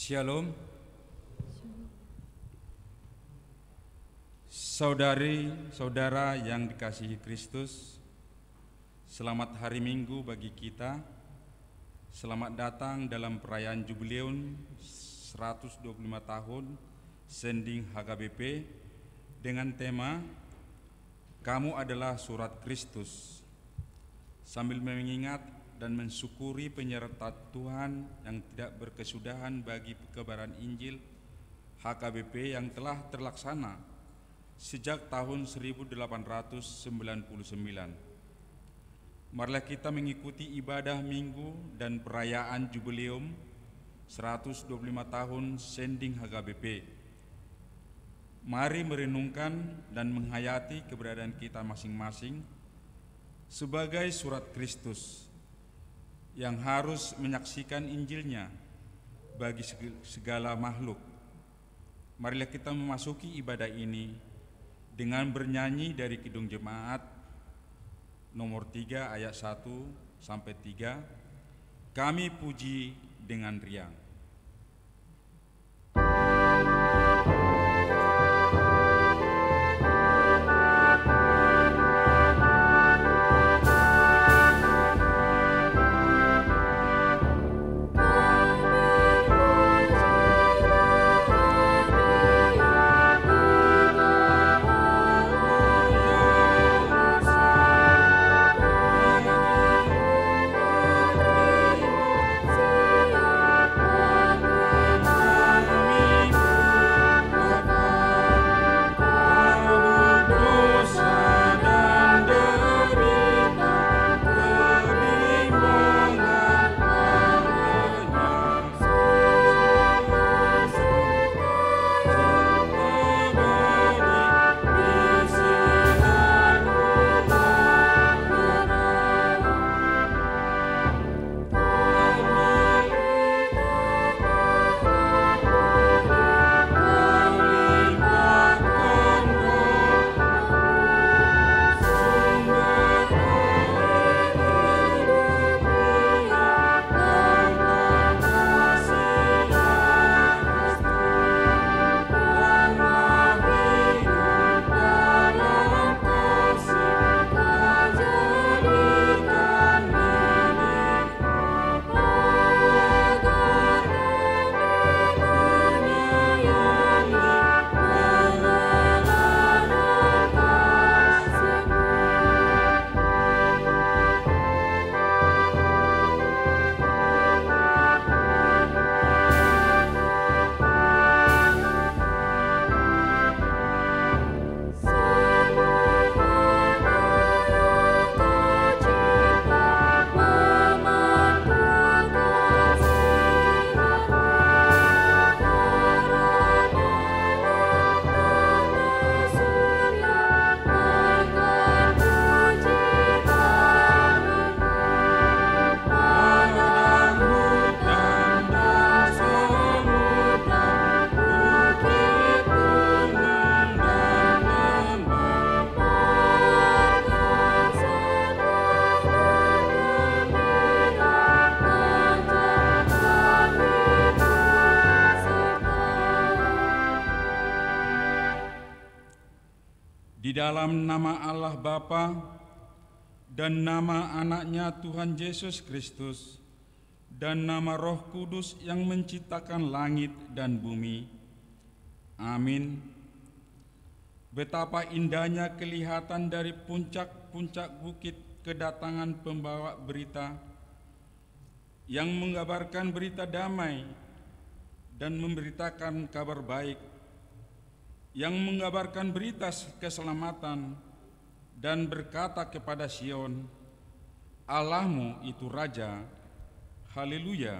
Shalom. Saudari-saudara yang dikasihi Kristus, selamat hari Minggu bagi kita. Selamat datang dalam perayaan Jubileum 125 tahun Sending HKBP dengan tema Kamu adalah Surat Kristus, sambil mengingat dan mensyukuri penyertaan Tuhan yang tidak berkesudahan bagi kebenaran Injil HKBP yang telah terlaksana sejak tahun 1899. Marilah kita mengikuti ibadah minggu dan perayaan Jubileum 125 tahun Sending HKBP. Mari merenungkan dan menghayati keberadaan kita masing-masing sebagai surat Kristus yang harus menyaksikan Injilnya bagi segala makhluk. Marilah kita memasuki ibadah ini dengan bernyanyi dari Kidung Jemaat nomor 3 ayat 1 sampai 3. Kami puji dengan riang. Di dalam nama Allah Bapa dan nama Anaknya Tuhan Yesus Kristus dan nama Roh Kudus yang menciptakan langit dan bumi. Amin. Betapa indahnya kelihatan dari puncak-puncak bukit kedatangan pembawa berita yang mengabarkan berita damai dan memberitakan kabar baik, yang mengabarkan berita keselamatan dan berkata kepada Sion, Allahmu itu Raja. Haleluya.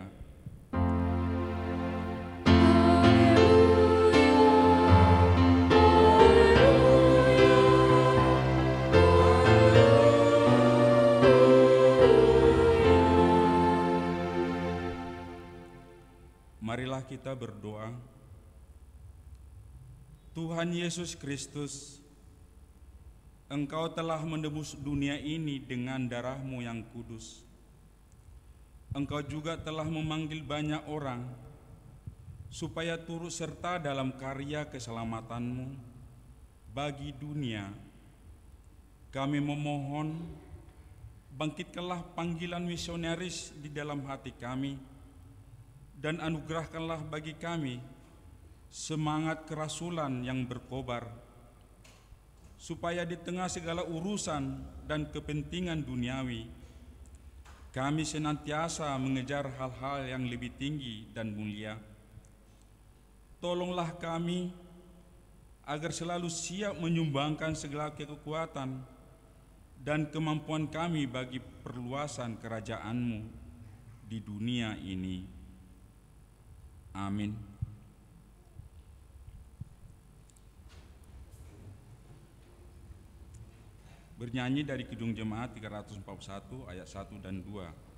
Marilah kita berdoa. Tuhan Yesus Kristus, Engkau telah menebus dunia ini dengan darah-Mu yang kudus. Engkau juga telah memanggil banyak orang supaya turut serta dalam karya keselamatan-Mu bagi dunia. Kami memohon, bangkitkanlah panggilan misionaris di dalam hati kami, dan anugerahkanlah bagi kami semangat kerasulan yang berkobar, supaya di tengah segala urusan dan kepentingan duniawi, kami senantiasa mengejar hal-hal yang lebih tinggi dan mulia. Tolonglah kami agar selalu siap menyumbangkan segala kekuatan dan kemampuan kami bagi perluasan kerajaan-Mu di dunia ini. Amin. Bernyanyi dari Kidung Jemaat 341 ayat 1 dan 2.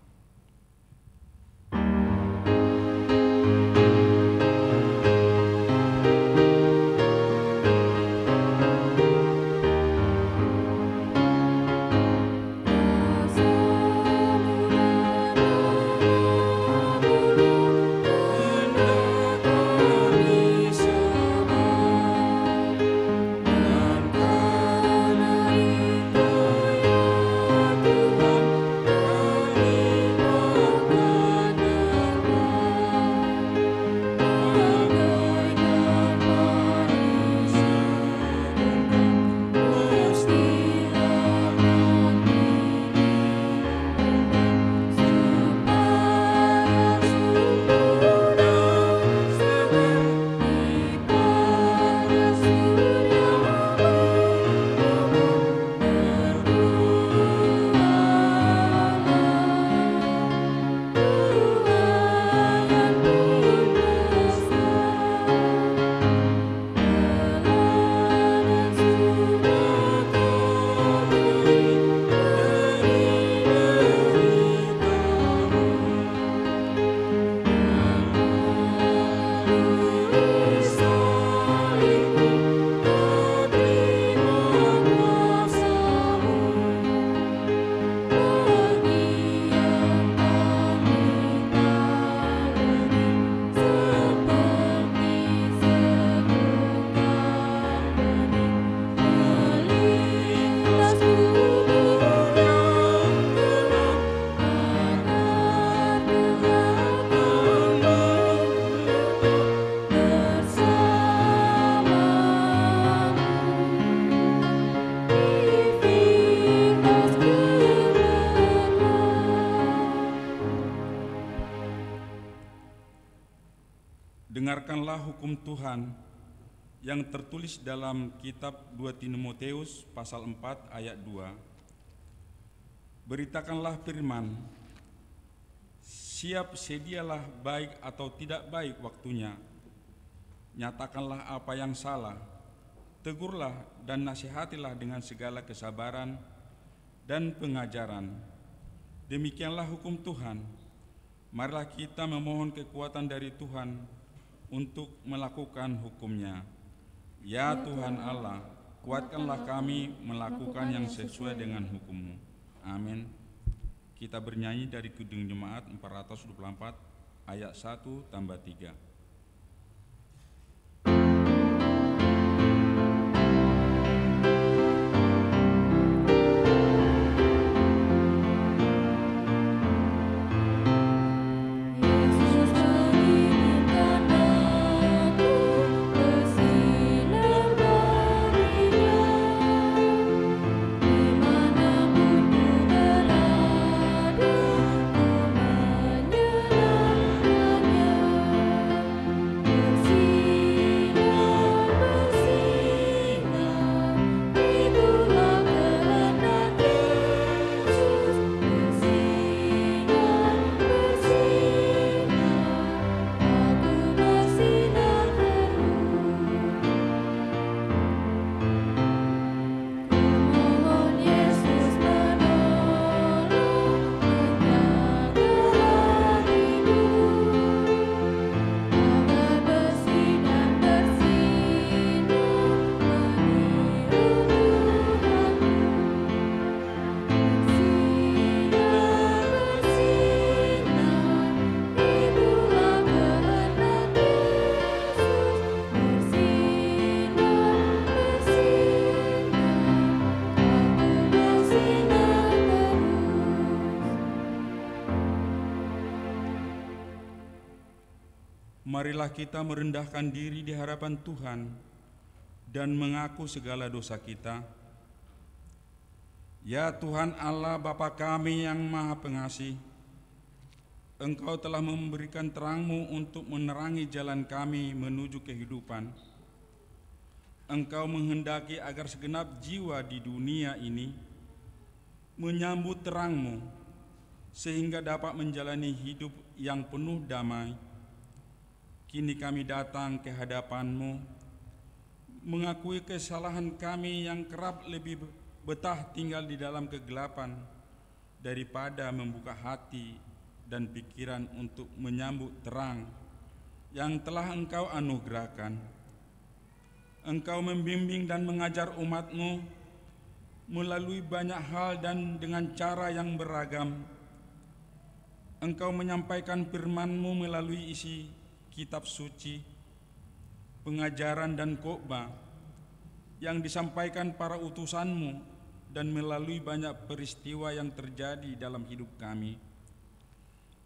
Dengarkanlah hukum Tuhan yang tertulis dalam kitab 2 Timoteus pasal 4 ayat 2. Beritakanlah firman, siap sedialah baik atau tidak baik waktunya. Nyatakanlah apa yang salah, tegurlah dan nasihatilah dengan segala kesabaran dan pengajaran. Demikianlah hukum Tuhan. Marilah kita memohon kekuatan dari Tuhan untuk melakukan hukum-Nya. Ya Tuhan Allah, kuatkanlah kami melakukan yang sesuai dengan hukum-Mu. Amin. Kita bernyanyi dari Kidung Jemaat 424 ayat 1 tambah 3. Marilah kita merendahkan diri di hadapan Tuhan dan mengaku segala dosa kita. Ya Tuhan Allah Bapa kami yang Maha Pengasih, Engkau telah memberikan terang-Mu untuk menerangi jalan kami menuju kehidupan. Engkau menghendaki agar segenap jiwa di dunia ini menyambut terang-Mu, sehingga dapat menjalani hidup yang penuh damai. Kini kami datang ke hadapan-Mu, mengakui kesalahan kami yang kerap lebih betah tinggal di dalam kegelapan daripada membuka hati dan pikiran untuk menyambut terang yang telah Engkau anugerahkan. Engkau membimbing dan mengajar umat-Mu melalui banyak hal dan dengan cara yang beragam. Engkau menyampaikan firman-Mu melalui isi kitab suci, pengajaran dan khotbah yang disampaikan para utusan-Mu dan melalui banyak peristiwa yang terjadi dalam hidup kami.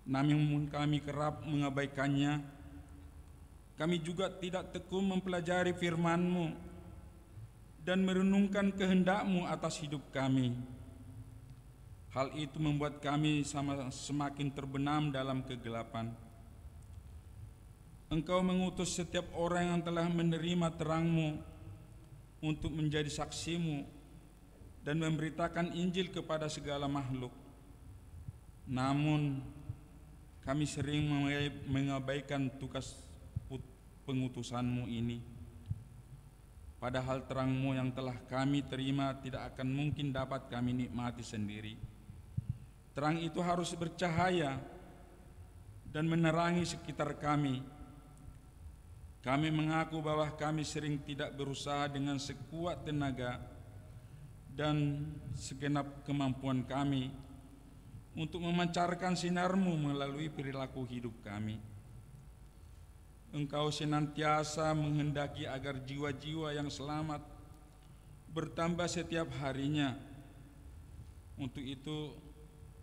Namun kami kerap mengabaikannya. Kami juga tidak tekun mempelajari firman-Mu dan merenungkan kehendak-Mu atas hidup kami. Hal itu membuat kami semakin terbenam dalam kegelapan. Engkau mengutus setiap orang yang telah menerima terang-Mu untuk menjadi saksi-Mu dan memberitakan Injil kepada segala makhluk. Namun kami sering mengabaikan tugas pengutusan-Mu ini. Padahal terang-Mu yang telah kami terima tidak akan mungkin dapat kami nikmati sendiri. Terang itu harus bercahaya dan menerangi sekitar kami. Kami mengaku bahwa kami sering tidak berusaha dengan sekuat tenaga dan segenap kemampuan kami untuk memancarkan sinar-Mu melalui perilaku hidup kami. Engkau senantiasa menghendaki agar jiwa-jiwa yang selamat bertambah setiap harinya. Untuk itu,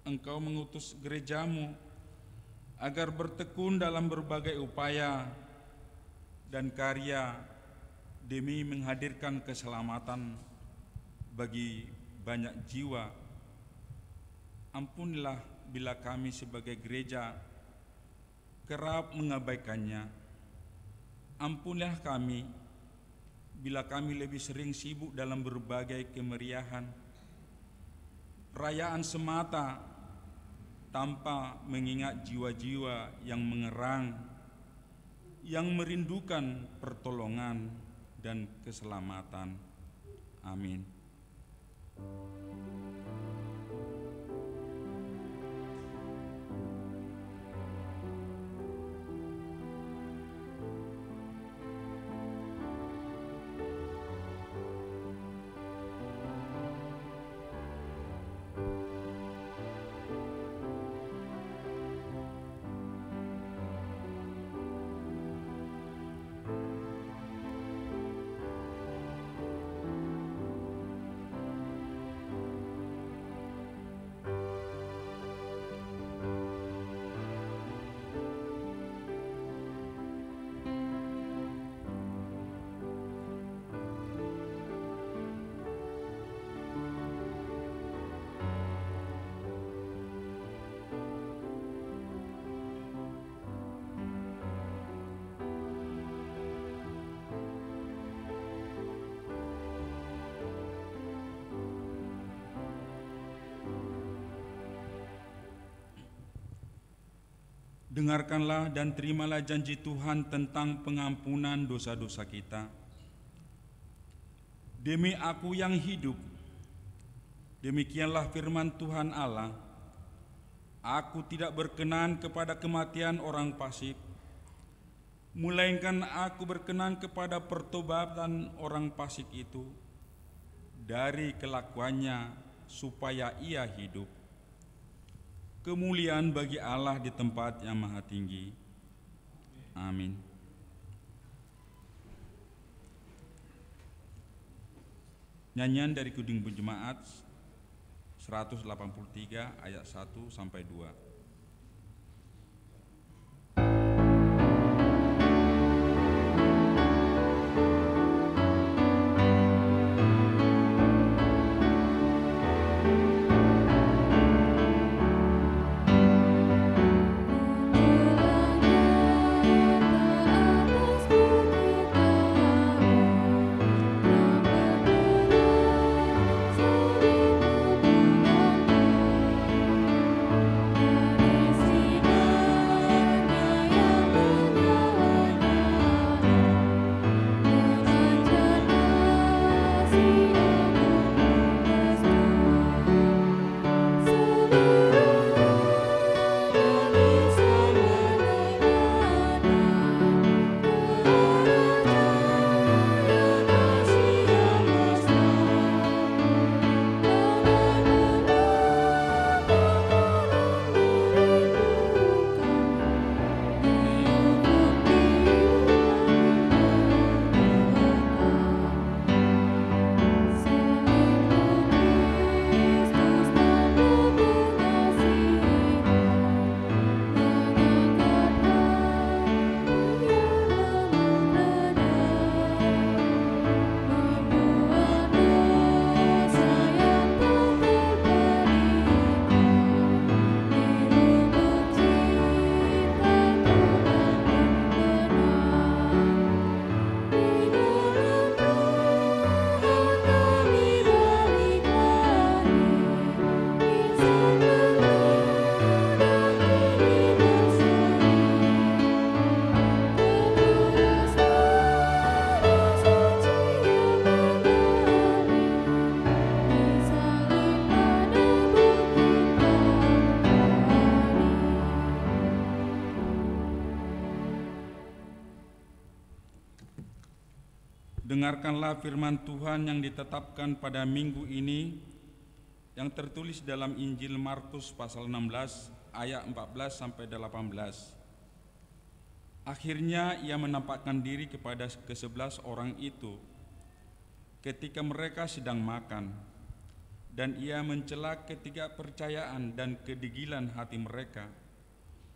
Engkau mengutus gereja-Mu agar bertekun dalam berbagai upaya dan karya demi menghadirkan keselamatan bagi banyak jiwa. Ampunilah bila kami sebagai gereja kerap mengabaikannya. Ampunilah kami bila kami lebih sering sibuk dalam berbagai kemeriahan, perayaan semata tanpa mengingat jiwa-jiwa yang mengerang, yang merindukan pertolongan dan keselamatan. Amin. Dengarkanlah dan terimalah janji Tuhan tentang pengampunan dosa-dosa kita. Demi Aku yang hidup, demikianlah firman Tuhan Allah, Aku tidak berkenan kepada kematian orang fasik, melainkan Aku berkenan kepada pertobatan orang fasik itu dari kelakuannya supaya ia hidup. Kemuliaan bagi Allah di tempat yang maha tinggi. Amin. Nyanyian dari Kidung Penjemaat 183 ayat 1 sampai 2. Dengarkanlah firman Tuhan yang ditetapkan pada minggu ini yang tertulis dalam Injil Markus pasal 16 ayat 14 sampai 18. Akhirnya ia menampakkan diri kepada ke-11 orang itu ketika mereka sedang makan, dan ia mencela ketidakpercayaan dan kedegilan hati mereka,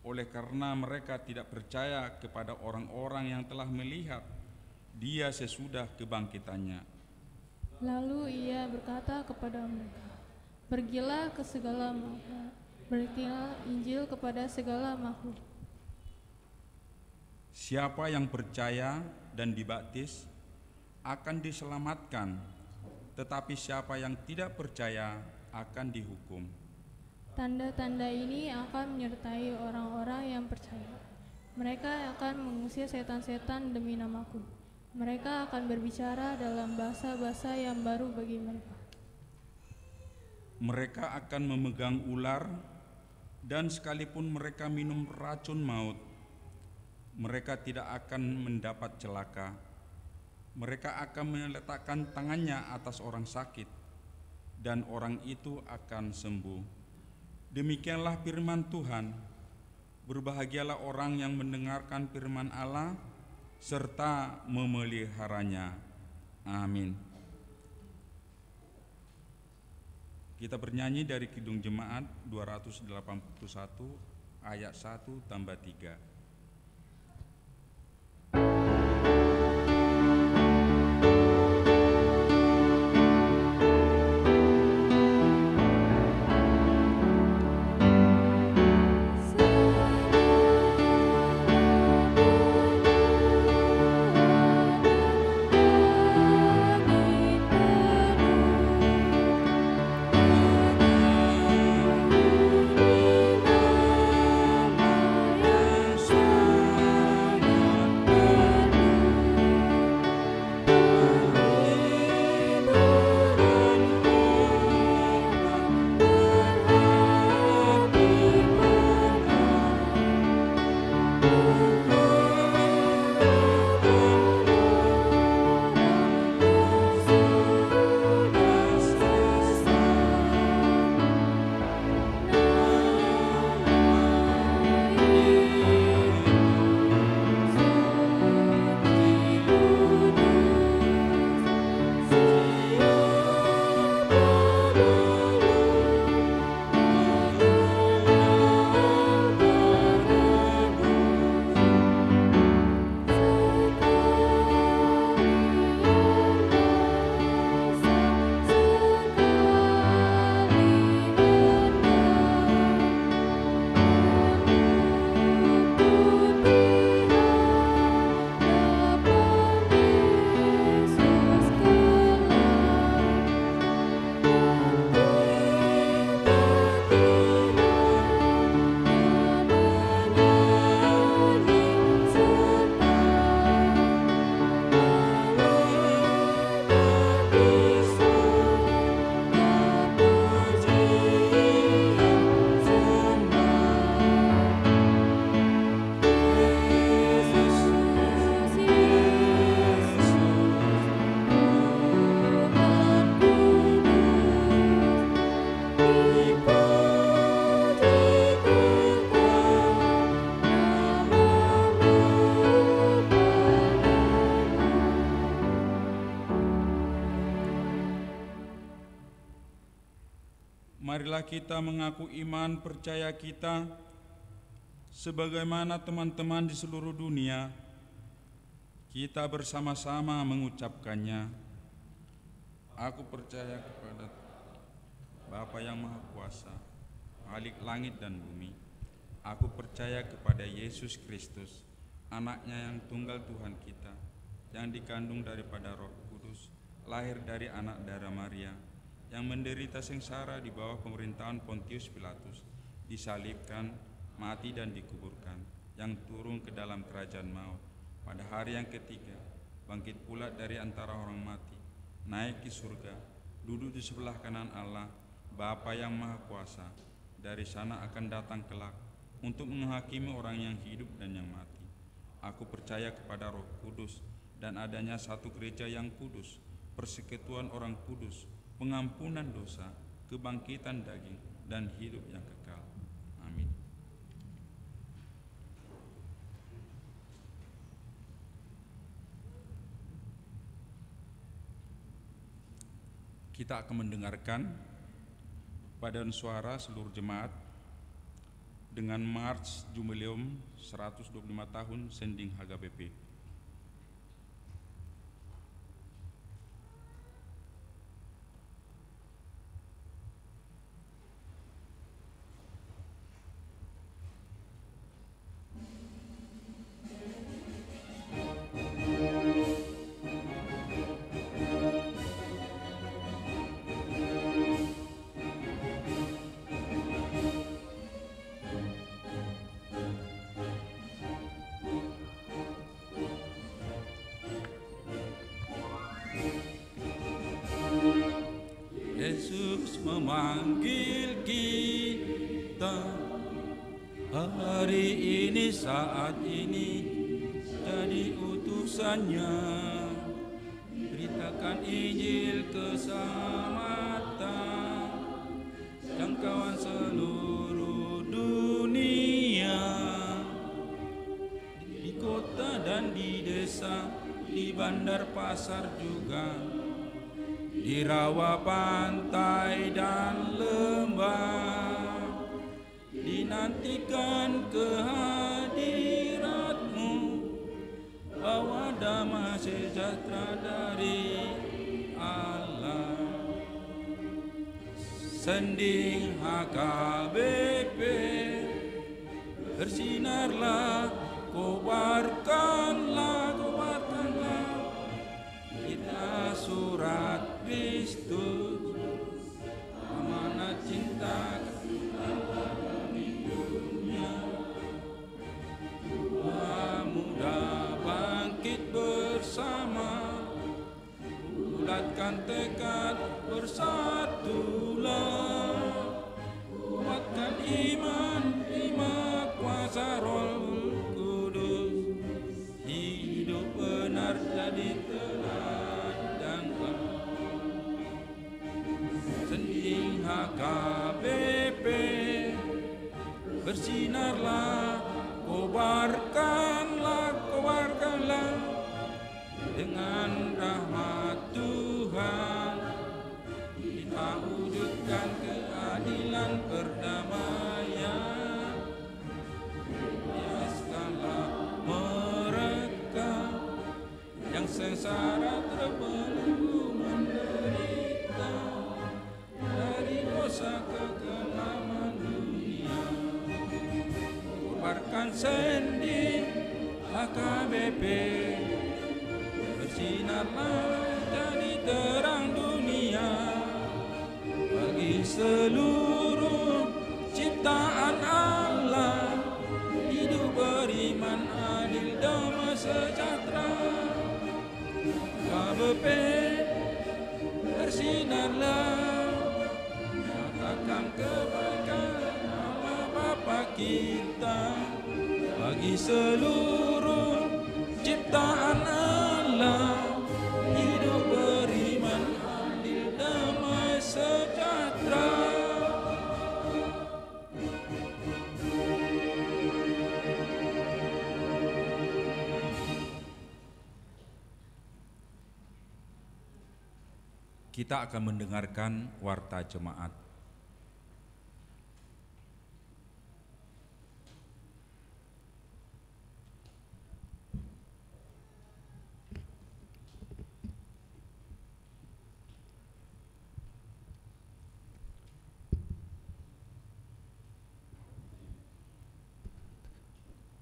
oleh karena mereka tidak percaya kepada orang-orang yang telah melihat dia sesudah kebangkitannya. Lalu ia berkata kepada mereka, "Pergilah ke segala makhluk, berikanlah Injil kepada segala makhluk. Siapa yang percaya dan dibaptis akan diselamatkan, tetapi siapa yang tidak percaya akan dihukum. Tanda-tanda ini akan menyertai orang-orang yang percaya. Mereka akan mengusir setan-setan demi namaku. Mereka akan berbicara dalam bahasa-bahasa yang baru bagi mereka. Mereka akan memegang ular, dan sekalipun mereka minum racun maut, mereka tidak akan mendapat celaka. Mereka akan meletakkan tangannya atas orang sakit, dan orang itu akan sembuh." Demikianlah firman Tuhan. Berbahagialah orang yang mendengarkan firman Allah serta memeliharanya. Amin. Kita bernyanyi dari Kidung Jemaat 281 ayat 1 tambah 3. Marilah kita mengaku iman percaya kita sebagaimana teman-teman di seluruh dunia. Kita bersama-sama mengucapkannya. Aku percaya kepada Bapa yang Maha Kuasa, Khalik langit dan bumi. Aku percaya kepada Yesus Kristus, Anaknya yang tunggal Tuhan kita, yang dikandung daripada Roh Kudus, lahir dari anak darah Maria, yang menderita sengsara di bawah pemerintahan Pontius Pilatus, disalibkan, mati dan dikuburkan, yang turun ke dalam kerajaan maut, pada hari yang ketiga, bangkit pula dari antara orang mati, naik ke surga, duduk di sebelah kanan Allah, Bapa yang Maha Kuasa. Dari sana akan datang kelak untuk menghakimi orang yang hidup dan yang mati. Aku percaya kepada Roh Kudus, dan adanya satu gereja yang kudus, persekutuan orang kudus, pengampunan dosa, kebangkitan daging, dan hidup yang kekal. Amin. Kita akan mendengarkan paduan suara seluruh jemaat dengan March Jubileum 125 tahun Sending HKBP. Yesus memanggil kita hari ini, saat ini, jadi utusannya. Beritakan Injil keselamatan, jangkauan seluruh dunia, di kota dan di desa, di bandar pasar juga, di rawa pantai dan lembah. Dinantikan kehadiratmu, bawa damai sejahtera dari Allah. Sending HKBP, bersinarlah, kobarkanlah, kobarkanlah kita surat Kristus, amanat cinta kami dunia. Muda bangkit bersama, bulatkan tekad, bersatulah, kuatkan iman, terima kuasa Roh Kudus, hidup benar jadi teladan. Sending HKBP, bersinarlah, kobarkanlah, kobarkanlah, dengan rahmat Tuhan kita wujudkan keadilan perdamaian. Biasakanlah mereka yang sengsara terbelenggu menderita dari dosa kekelaman dunia. Kobarkan sending HKBP, bersinarlah jadi terang dunia bagi seluruh ciptaan Allah, hidup beriman, adil, damai, sejahtera. HKBP, bersinarlah, nyatakan kebaikan Allah Bapa kita bagi seluruh ciptaan Allah, hidup beriman, adil, damai, sejahtera. Kita akan mendengarkan warta jemaat.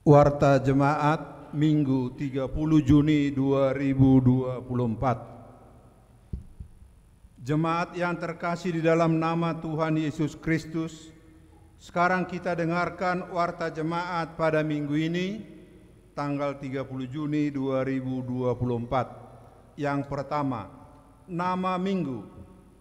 Warta Jemaat Minggu 30 Juni 2024. Jemaat yang terkasih di dalam nama Tuhan Yesus Kristus, sekarang kita dengarkan warta jemaat pada minggu ini, tanggal 30 Juni 2024. Yang pertama, nama minggu.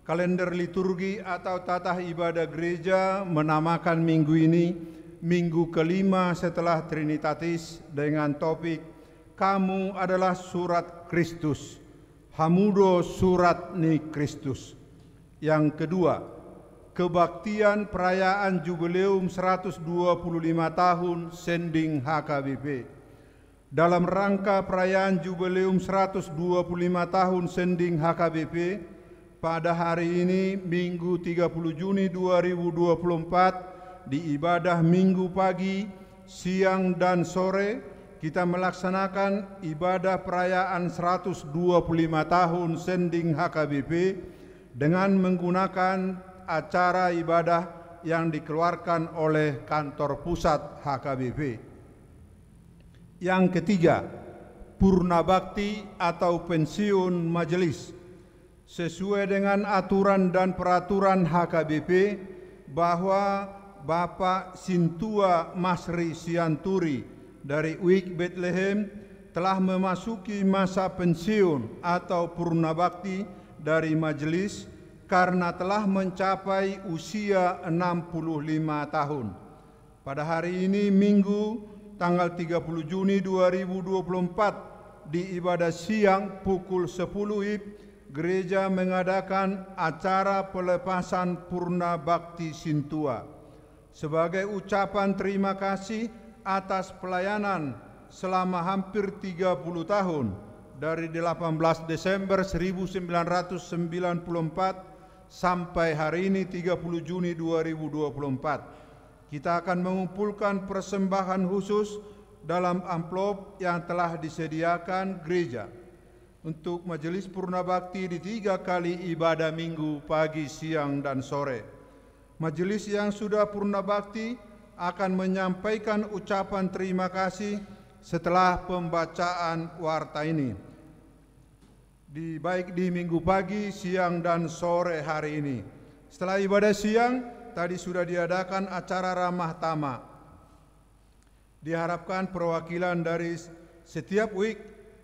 Kalender liturgi atau tata ibadah gereja menamakan minggu ini Minggu kelima setelah Trinitatis dengan topik kamu adalah surat Kristus, hamudo surat ni Kristus. Yang kedua, kebaktian perayaan jubileum 125 tahun Sending HKBP. Dalam rangka perayaan jubileum 125 tahun Sending HKBP, pada hari ini Minggu 30 Juni 2024 di ibadah Minggu pagi, siang dan sore kita melaksanakan ibadah perayaan 125 tahun Sending HKBP dengan menggunakan acara ibadah yang dikeluarkan oleh kantor pusat HKBP. Yang ketiga, purna bakti atau pensiun majelis. Sesuai dengan aturan dan peraturan HKBP bahwa Bapak Sintua Masri Sianturi dari UIK Bethlehem telah memasuki masa pensiun atau purna bakti dari majelis karena telah mencapai usia 65 tahun. Pada hari ini Minggu tanggal 30 Juni 2024 di ibadah siang pukul 10 WIB, gereja mengadakan acara pelepasan purna bakti Sintua sebagai ucapan terima kasih atas pelayanan selama hampir 30 tahun dari 18 Desember 1994 sampai hari ini 30 Juni 2024. Kita akan mengumpulkan persembahan khusus dalam amplop yang telah disediakan gereja untuk majelis purna bakti di 3 kali ibadah minggu pagi, siang, dan sore. Majelis yang sudah purna bakti akan menyampaikan ucapan terima kasih setelah pembacaan warta ini, baik di minggu pagi, siang, dan sore hari ini. Setelah ibadah siang, tadi sudah diadakan acara ramah tamak. Diharapkan perwakilan dari setiap WIK,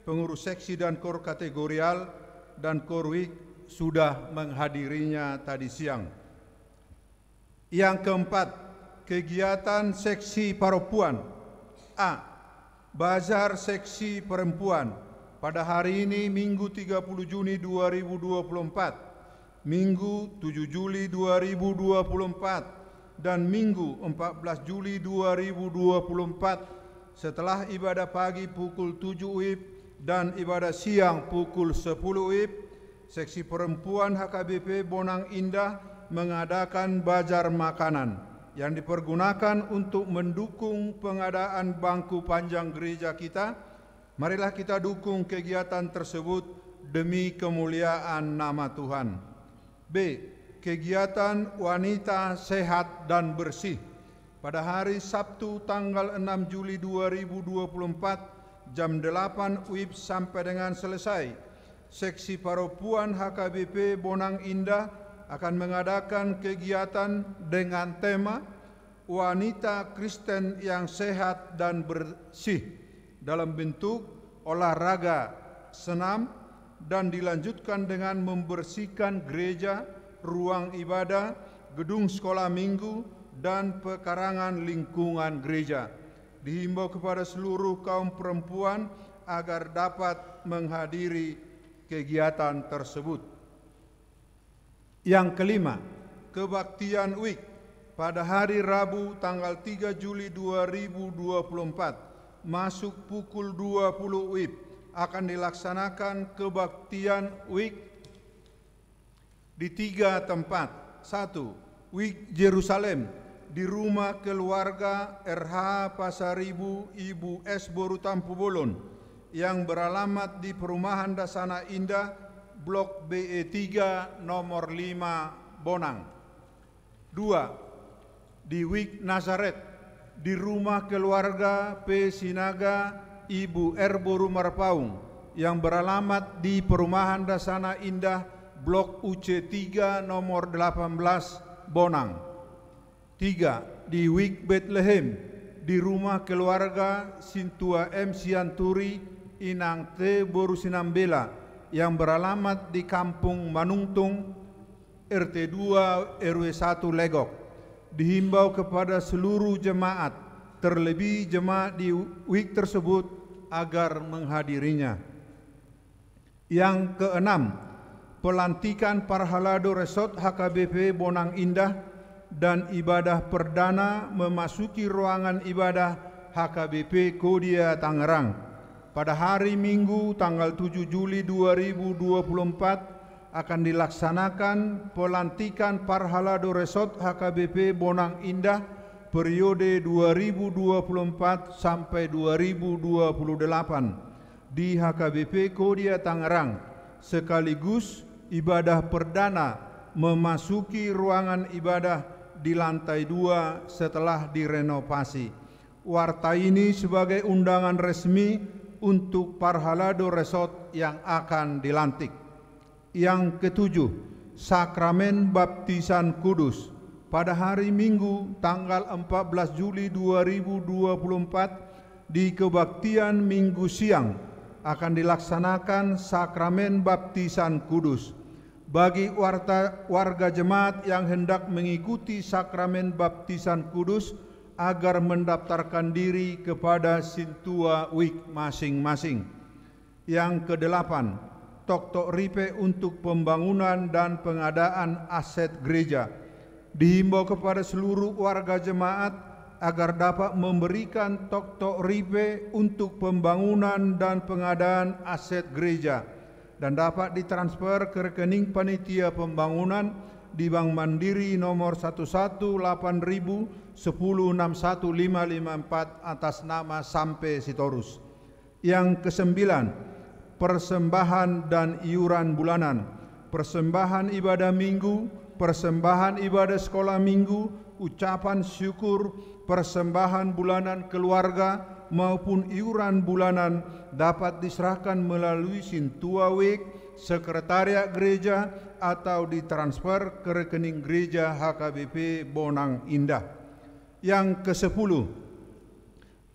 pengurus seksi dan kor kategorial, dan kor WIK sudah menghadirinya tadi siang. Yang keempat, kegiatan seksi perempuan. A. Bazar seksi perempuan pada hari ini Minggu 30 Juni 2024. Minggu 7 Juli 2024 dan Minggu 14 Juli 2024 setelah ibadah pagi pukul 7 WIB dan ibadah siang pukul 10 WIB, seksi perempuan HKBP Bonang Indah mengadakan bazar makanan yang dipergunakan untuk mendukung pengadaan bangku panjang gereja kita. Marilah kita dukung kegiatan tersebut demi kemuliaan nama Tuhan. B. Kegiatan wanita sehat dan bersih pada hari Sabtu tanggal 6 Juli 2024 jam 8 WIB sampai dengan selesai. Seksi perempuan HKBP Bonang Indah akan mengadakan kegiatan dengan tema wanita Kristen yang sehat dan bersih dalam bentuk olahraga, senam, dan dilanjutkan dengan membersihkan gereja, ruang ibadah, gedung sekolah minggu, dan pekarangan lingkungan gereja. Dihimbau kepada seluruh kaum perempuan agar dapat menghadiri kegiatan tersebut. Yang kelima, kebaktian WIK pada hari Rabu tanggal 3 Juli 2024 masuk pukul 20 WIB akan dilaksanakan kebaktian WIK di 3 tempat. 1. WIK Yerusalem di rumah keluarga RH Pasaribu Ibu S. Borutampu Bolon yang beralamat di Perumahan Dasana Indah, Blok BE3 nomor 5 Bonang. 2. Di WIK Nazaret di rumah keluarga P. Sinaga Ibu R. Boru Marpaung yang beralamat di Perumahan Dasana Indah, Blok UC3 nomor 18 Bonang. 3. Di WIK Bethlehem di rumah keluarga Sintua M. Sianturi Inang T. Boru Sinambela yang beralamat di Kampung Manungtung, RT 2 RW 1 Legok. Dihimbau kepada seluruh jemaat, terlebih jemaat di WIK tersebut, agar menghadirinya. Yang keenam, pelantikan Parhalado Resort HKBP Bonang Indah dan ibadah perdana memasuki ruangan ibadah HKBP Kodia Tangerang pada hari Minggu tanggal 7 Juli 2024 akan dilaksanakan pelantikan Parhalado Resort HKBP Bonang Indah periode 2024 sampai 2028 di HKBP Kodia Tangerang, sekaligus ibadah perdana memasuki ruangan ibadah di lantai 2 setelah direnovasi. Warta ini sebagai undangan resmi untuk Parhalado Resort yang akan dilantik. Yang ketujuh, sakramen baptisan kudus. Pada hari Minggu tanggal 14 Juli 2024 di kebaktian Minggu siang akan dilaksanakan sakramen baptisan kudus. Bagi warga jemaat yang hendak mengikuti sakramen baptisan kudus agar mendaftarkan diri kepada Sintua Wik masing-masing. Yang kedelapan, Tok Ripe untuk pembangunan dan pengadaan aset gereja. Dihimbau kepada seluruh warga jemaat agar dapat memberikan Tok Ripe untuk pembangunan dan pengadaan aset gereja dan dapat ditransfer ke rekening panitia pembangunan di Bank Mandiri nomor 11810615554 atas nama Sampe Sitorus. Yang kesembilan, persembahan dan iuran bulanan, persembahan ibadah minggu, persembahan ibadah sekolah minggu, ucapan syukur, persembahan bulanan keluarga maupun iuran bulanan dapat diserahkan melalui Sintua Wik, sekretariat gereja atau ditransfer ke rekening gereja HKBP Bonang Indah. Yang ke-10,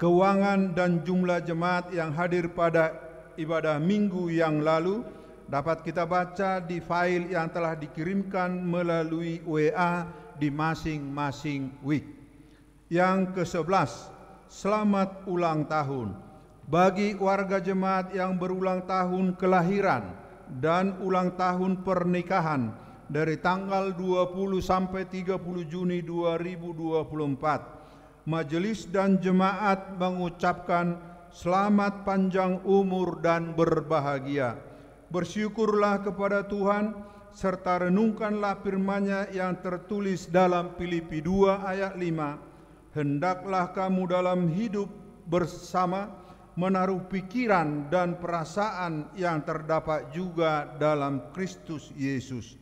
keuangan dan jumlah jemaat yang hadir pada ibadah minggu yang lalu dapat kita baca di file yang telah dikirimkan melalui WA di masing-masing wik. Yang ke-11, selamat ulang tahun bagi warga jemaat yang berulang tahun kelahiran dan ulang tahun pernikahan dari tanggal 20 sampai 30 Juni 2024. Majelis dan jemaat mengucapkan selamat panjang umur dan berbahagia. Bersyukurlah kepada Tuhan serta renungkanlah firman-Nya yang tertulis dalam Filipi 2 ayat 5. Hendaklah kamu dalam hidup bersama menaruh pikiran dan perasaan yang terdapat juga dalam Kristus Yesus.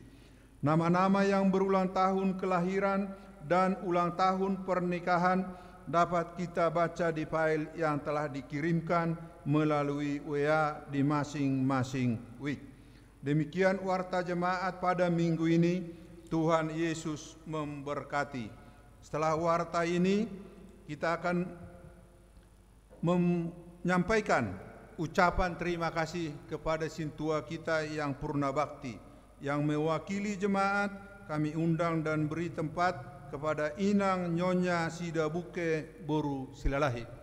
Nama-nama yang berulang tahun kelahiran dan ulang tahun pernikahan dapat kita baca di file yang telah dikirimkan melalui WA di masing-masing wik. Demikian warta jemaat pada minggu ini. Tuhan Yesus memberkati. Setelah warta ini, kita akan menyampaikan ucapan terima kasih kepada Sintua kita yang purna bakti. Yang mewakili jemaat, kami undang dan beri tempat kepada Inang Nyonya Sidabuke Boru Silalahi.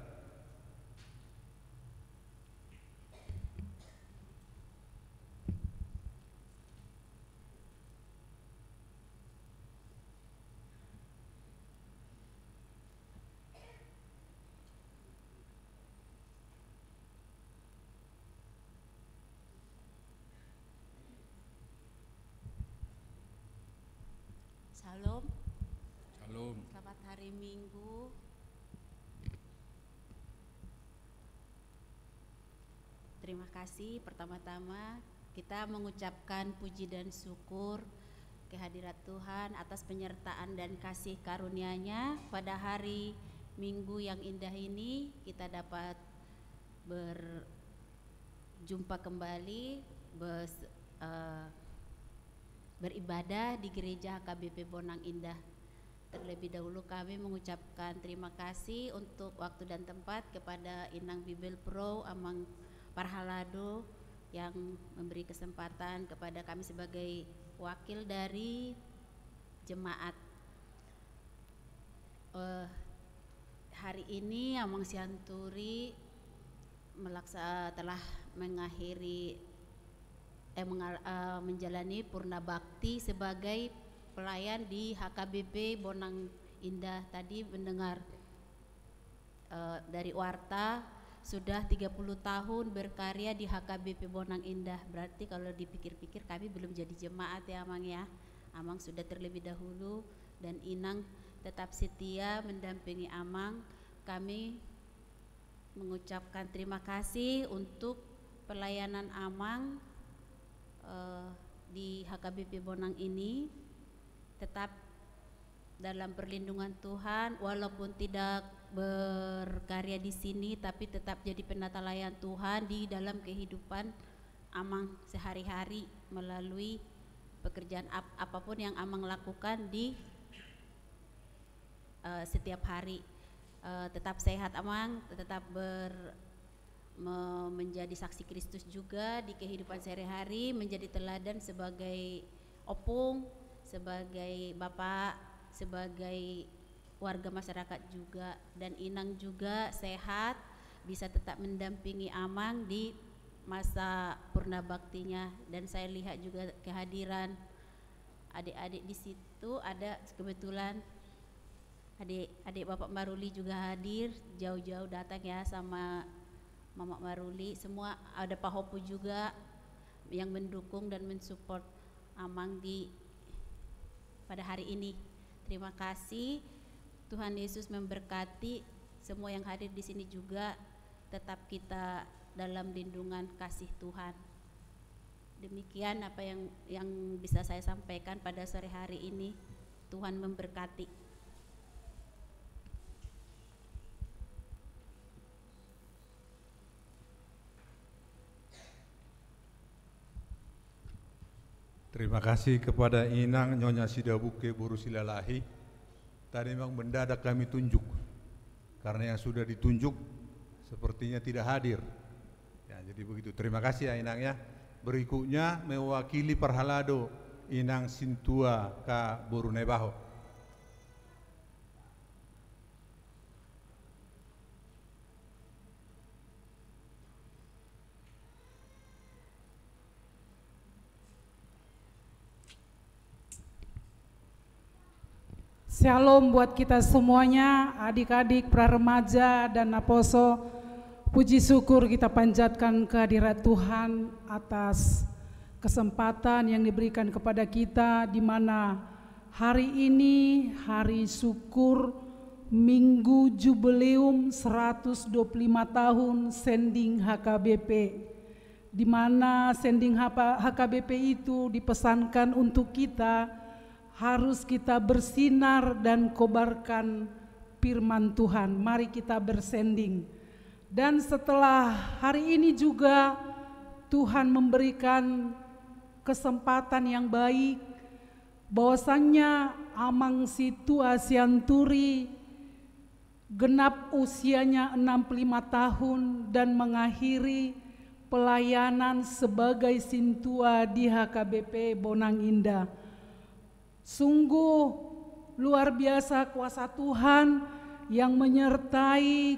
Shalom. Shalom. Selamat hari Minggu. Terima kasih. Pertama-tama kita mengucapkan puji dan syukur kehadirat Tuhan atas penyertaan dan kasih karunia-Nya pada hari Minggu yang indah ini. Kita dapat berjumpa kembali beribadah di gereja HKBP Bonang Indah. Terlebih dahulu kami mengucapkan terima kasih untuk waktu dan tempat kepada Inang Bibel Pro Amang Parhalado yang memberi kesempatan kepada kami sebagai wakil dari jemaat. Hari ini Amang Sianturi telah mengakhiri menjalani purna bakti sebagai pelayan di HKBP Bonang Indah. Tadi mendengar dari warta sudah 30 tahun berkarya di HKBP Bonang Indah. Berarti kalau dipikir-pikir kami belum jadi jemaat ya Amang ya. Amang sudah terlebih dahulu dan Inang tetap setia mendampingi Amang. Kami mengucapkan terima kasih untuk pelayanan Amang di HKBP Bonang ini. Tetap dalam perlindungan Tuhan, walaupun tidak berkarya di sini, tapi tetap jadi penatalayan Tuhan di dalam kehidupan Amang sehari-hari melalui pekerjaan apapun yang Amang lakukan di setiap hari. Tetap sehat Amang, tetap menjadi saksi Kristus juga di kehidupan sehari-hari, menjadi teladan sebagai opung, sebagai bapak, sebagai warga masyarakat juga. Dan Inang juga sehat, bisa tetap mendampingi Amang di masa purna baktinya. Dan saya lihat juga kehadiran adik-adik di situ, ada kebetulan adik Bapak Maruli juga hadir, jauh-jauh datang ya sama Mama Maruli. Semua ada Pak Hopu juga yang mendukung dan mensupport Amang pada hari ini. Terima kasih. Tuhan Yesus memberkati semua yang hadir di sini juga. Tetap kita dalam lindungan kasih Tuhan. Demikian apa yang bisa saya sampaikan pada sore hari ini. Tuhan memberkati. Terima kasih kepada Inang Nyonya Sidabuke Boru Silalahi. Tadi memang mendadak kami tunjuk, karena yang sudah ditunjuk sepertinya tidak hadir. Ya, jadi begitu. Terima kasih ya Inang ya. Berikutnya mewakili Perhalado Inang Sintua Ka Boru Nebaho. Shalom buat kita semuanya, adik-adik, pra-remaja dan Aposo. Puji syukur kita panjatkan kehadirat Tuhan atas kesempatan yang diberikan kepada kita, di mana hari ini hari syukur Minggu Jubileum 125 tahun Sending HKBP, di mana Sending HKBP itu dipesankan untuk kita harus kita bersinar dan kobarkan firman Tuhan. Mari kita bersending. Dan setelah hari ini juga Tuhan memberikan kesempatan yang baik, bahwasannya Amang Situa Sianturi genap usianya 65 tahun dan mengakhiri pelayanan sebagai Sintua di HKBP Bonang Indah. Sungguh luar biasa kuasa Tuhan yang menyertai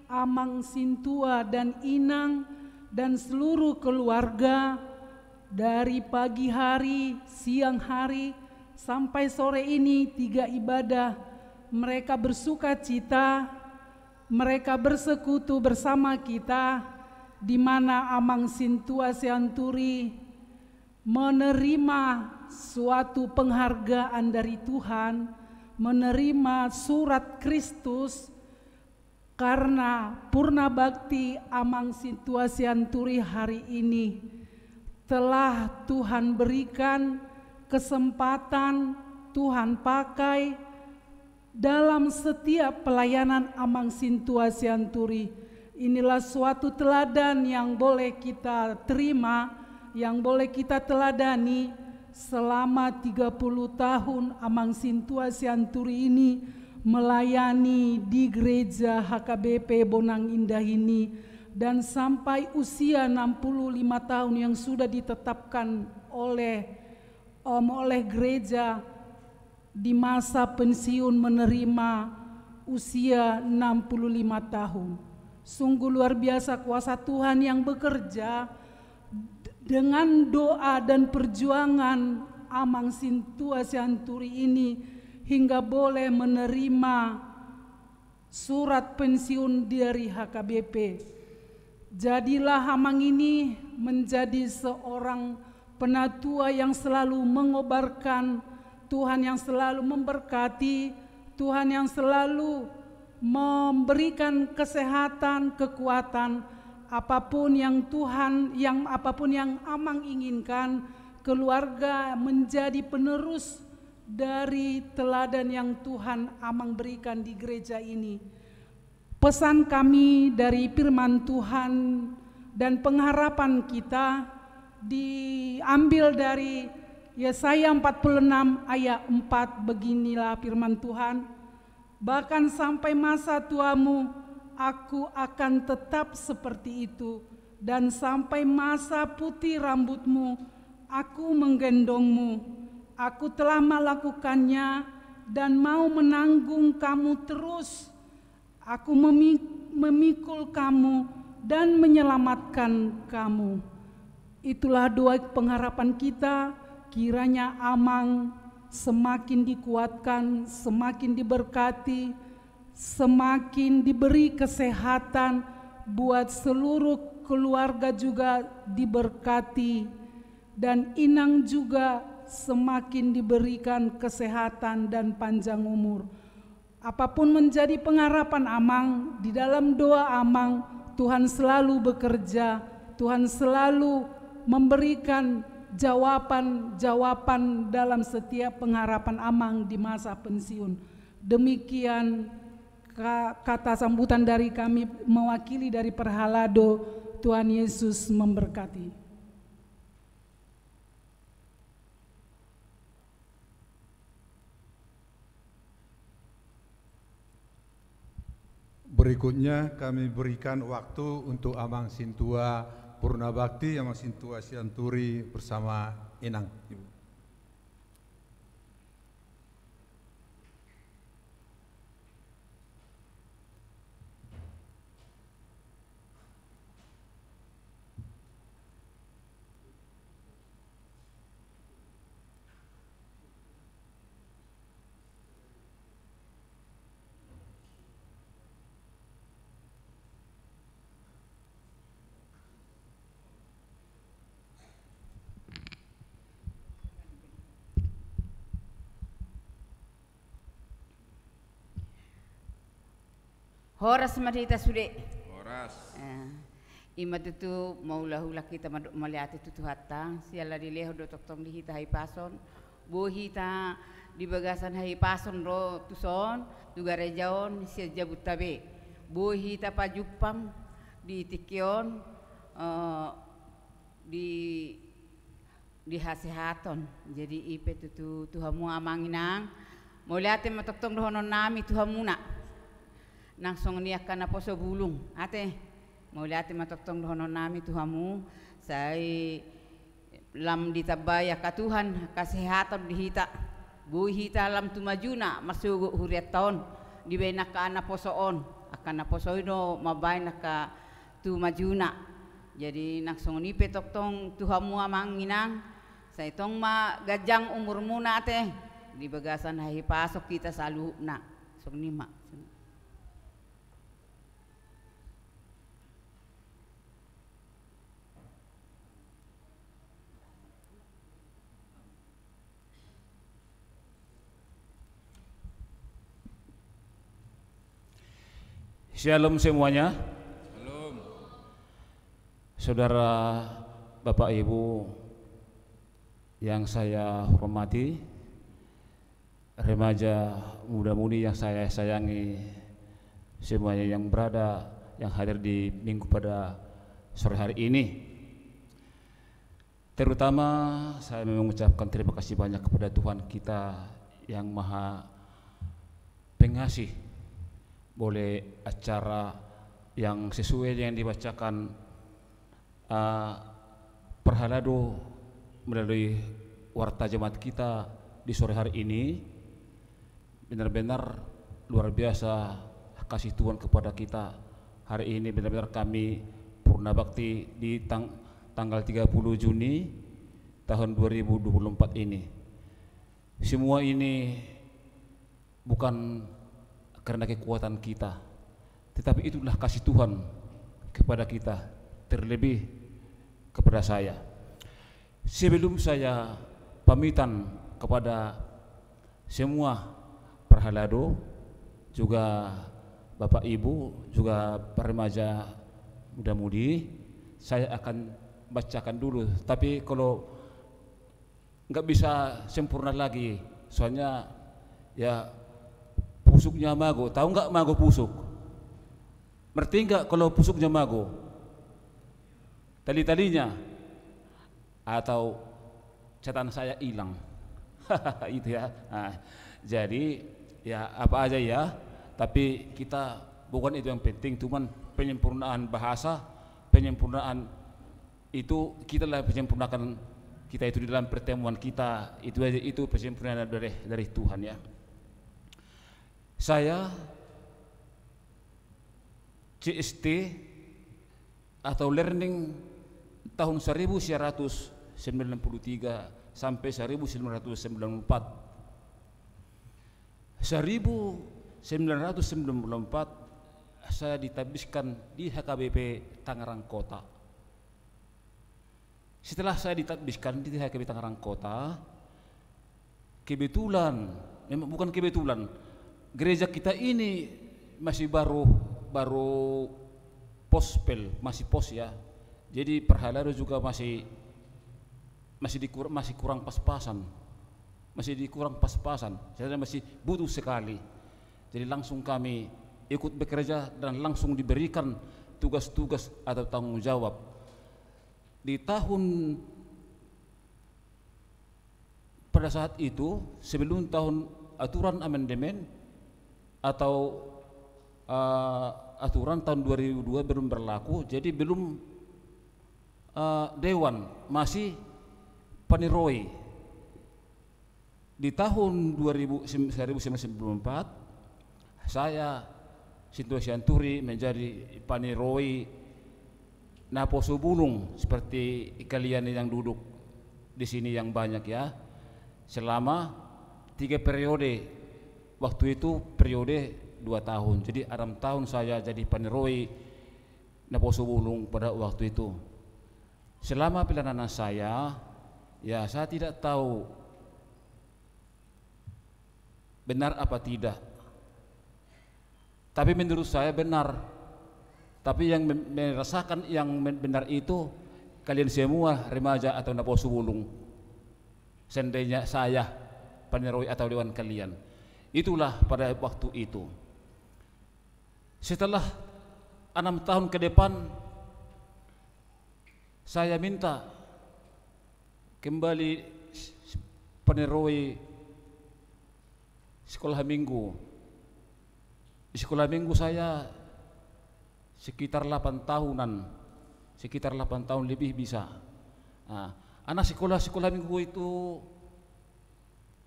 Amang Sintua dan Inang dan seluruh keluarga dari pagi hari, siang hari, sampai sore ini 3 ibadah. Mereka bersuka cita, mereka bersekutu bersama kita, di mana Amang Sintua Sianturi menerima suatu penghargaan dari Tuhan, menerima surat Kristus, karena purna bakti Amang Sintua Sianturi hari ini telah Tuhan berikan kesempatan, Tuhan pakai dalam setiap pelayanan Amang Sintua Sianturi. Inilah suatu teladan yang boleh kita terima, yang boleh kita teladani. Selama 30 tahun Amang Sintua Sianturi ini melayani di gereja HKBP Bonang Indah ini, dan sampai usia 65 tahun yang sudah ditetapkan oleh gereja di masa pensiun menerima usia 65 tahun. Sungguh luar biasa kuasa Tuhan yang bekerja dengan doa dan perjuangan Amang Sintua Sianturi ini hingga boleh menerima surat pensiun dari HKBP. Jadilah Amang ini menjadi seorang penatua yang selalu mengobarkan, Tuhan yang selalu memberkati, Tuhan yang selalu memberikan kesehatan, kekuatan, apapun yang Amang inginkan, keluarga menjadi penerus dari teladan yang Tuhan Amang berikan di gereja ini. Pesan kami dari firman Tuhan dan pengharapan kita diambil dari Yesaya 46 ayat 4. Beginilah firman Tuhan, bahkan sampai masa tuamu aku akan tetap seperti itu, dan sampai masa putih rambutmu aku menggendongmu. Aku telah melakukannya dan mau menanggung kamu terus. Aku memikul kamu dan menyelamatkan kamu. Itulah doa pengharapan kita, kiranya Amang semakin dikuatkan, semakin diberkati, semakin diberi kesehatan, buat seluruh keluarga juga diberkati, dan Inang juga semakin diberikan kesehatan dan panjang umur. Apapun menjadi pengharapan Amang, di dalam doa Amang, Tuhan selalu bekerja, Tuhan selalu memberikan jawaban-jawaban dalam setiap pengharapan Amang di masa pensiun. Demikian kata sambutan dari kami mewakili dari Perhalado. Tuhan Yesus memberkati. Berikutnya kami berikan waktu untuk Amang Sintua Purnabakti, Amang Sintua Sianturi bersama Inang. Ibu. Horas madita sude. Horas. Ima tutu maulahula kita maliati tutu hatta siala dileho do toktong dihita hai pason bohita di bagasan hai pason ro tuson dugare jaon sia jabutabe bohita pajupam di tikion di hasehaton. Jadi ipe tutu tuhamu amanginang mauliati matoktong dohonon nami tuhamuna nang song niakan na poso bulung ate mau lihat matoktong dohonon nami Tuhamu sai lam ditabaya ka Tuhan kesehatan dihita bu hita lam tumajuna masugo huriat taon di benak ka na posoon akan na posoino mabay na ka tumajuna. Jadi nang song ni petoktong Tuhamu amanginang sa itong magajang umur muna ate di bagasan hai pasok kita sa na song nima. Shalom semuanya. Shalom. Saudara, Bapak Ibu yang saya hormati, remaja muda-mudi yang saya sayangi, semuanya yang berada, yang hadir di minggu pada sore hari ini. Terutama saya mengucapkan terima kasih banyak kepada Tuhan kita yang Maha Pengasih. Boleh acara yang sesuai yang dibacakan Perhalado melalui warta jemaat kita di sore hari ini benar-benar luar biasa kasih Tuhan kepada kita hari ini benar-benar kami purna bakti di tanggal 30 Juni tahun 2024 ini. Semua ini bukan karena kekuatan kita, tetapi itulah kasih Tuhan kepada kita, terlebih kepada saya. Sebelum saya pamitan kepada semua perhalado, juga Bapak Ibu, juga para remaja muda-mudi, saya akan bacakan dulu. Tapi kalau nggak bisa sempurna lagi, soalnya ya pusuknya mago. Tahu nggak mago pusuk? Ngerti nggak kalau pusuknya mago? Tali-talinya atau catatan saya hilang. Itu ya. Nah, jadi ya apa aja ya, tapi kita bukan itu yang penting, cuman penyempurnaan bahasa, penyempurnaan itu kita lah penyempurnakan kita itu di dalam pertemuan kita, itu penyempurnaan dari Tuhan ya. Saya CST atau learning tahun 1993 sampai 1994. 1994 saya ditabiskan di HKBP Tangerang Kota. Setelah saya ditabiskan di HKBP Tangerang Kota, kebetulan, memang bukan kebetulan, gereja kita ini masih baru pospel, masih pos ya. Jadi perhalado juga masih kurang pas-pasan. Masih dikurang pas-pasan, saya masih butuh sekali. Jadi langsung kami ikut bekerja dan langsung diberikan tugas-tugas atau tanggung jawab. Di tahun pada saat itu, sebelum tahun aturan amandemen atau aturan tahun 2002 belum berlaku, jadi belum dewan, masih paniroi. Di tahun 1994 saya Sinto Sianturi menjadi paniroi Naposo Bulung, seperti kalian yang duduk di sini yang banyak ya, selama 3 periode. Waktu itu periode 2 tahun, jadi 6 tahun saya jadi paniroi Naposo Bulung pada waktu itu. Selama pelayanan saya, ya saya tidak tahu benar apa tidak, tapi menurut saya benar. Tapi yang merasakan yang benar itu kalian semua remaja atau Naposo Bulung, seandainya saya paniroi atau dewan kalian. Itulah pada waktu itu. Setelah 6 tahun ke depan, saya minta kembali paniroi sekolah minggu. Di sekolah minggu saya sekitar 8 tahunan, sekitar 8 tahun lebih bisa. Nah, anak sekolah minggu itu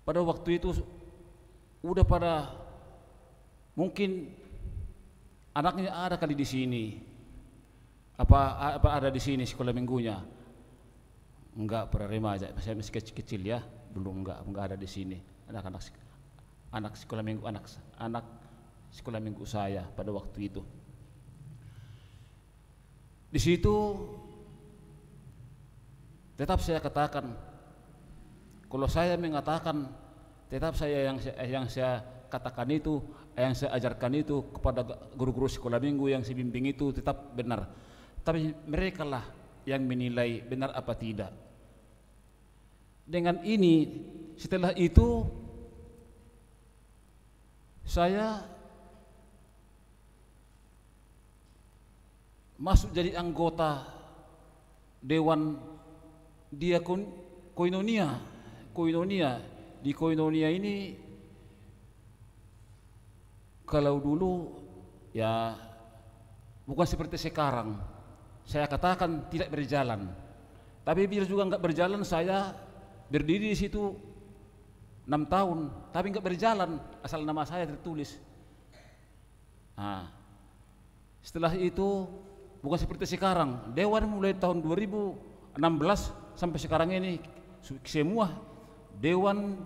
pada waktu itu udah pada, mungkin anaknya ada kali di sini. Apa ada di sini sekolah minggunya? Enggak, pada remaja, saya masih kecil ya, belum enggak ada di sini. Anak sekolah minggu, anak sekolah minggu saya pada waktu itu. Di situ tetap saya katakan, kalau saya mengatakan, tetap saya yang saya katakan itu, yang saya ajarkan itu kepada guru-guru sekolah minggu yang saya bimbing itu tetap benar. Tapi mereka lah yang menilai benar apa tidak. Dengan ini, setelah itu saya masuk jadi anggota Dewan Diakon Koinonia. Di Koinonia ini, kalau dulu ya bukan seperti sekarang, saya katakan tidak berjalan. Tapi biar juga enggak berjalan, saya berdiri di situ 6 tahun, tapi enggak berjalan asal nama saya tertulis. Nah, Setelah itu bukan seperti sekarang. Dewan mulai tahun 2016 sampai sekarang ini semua Dewan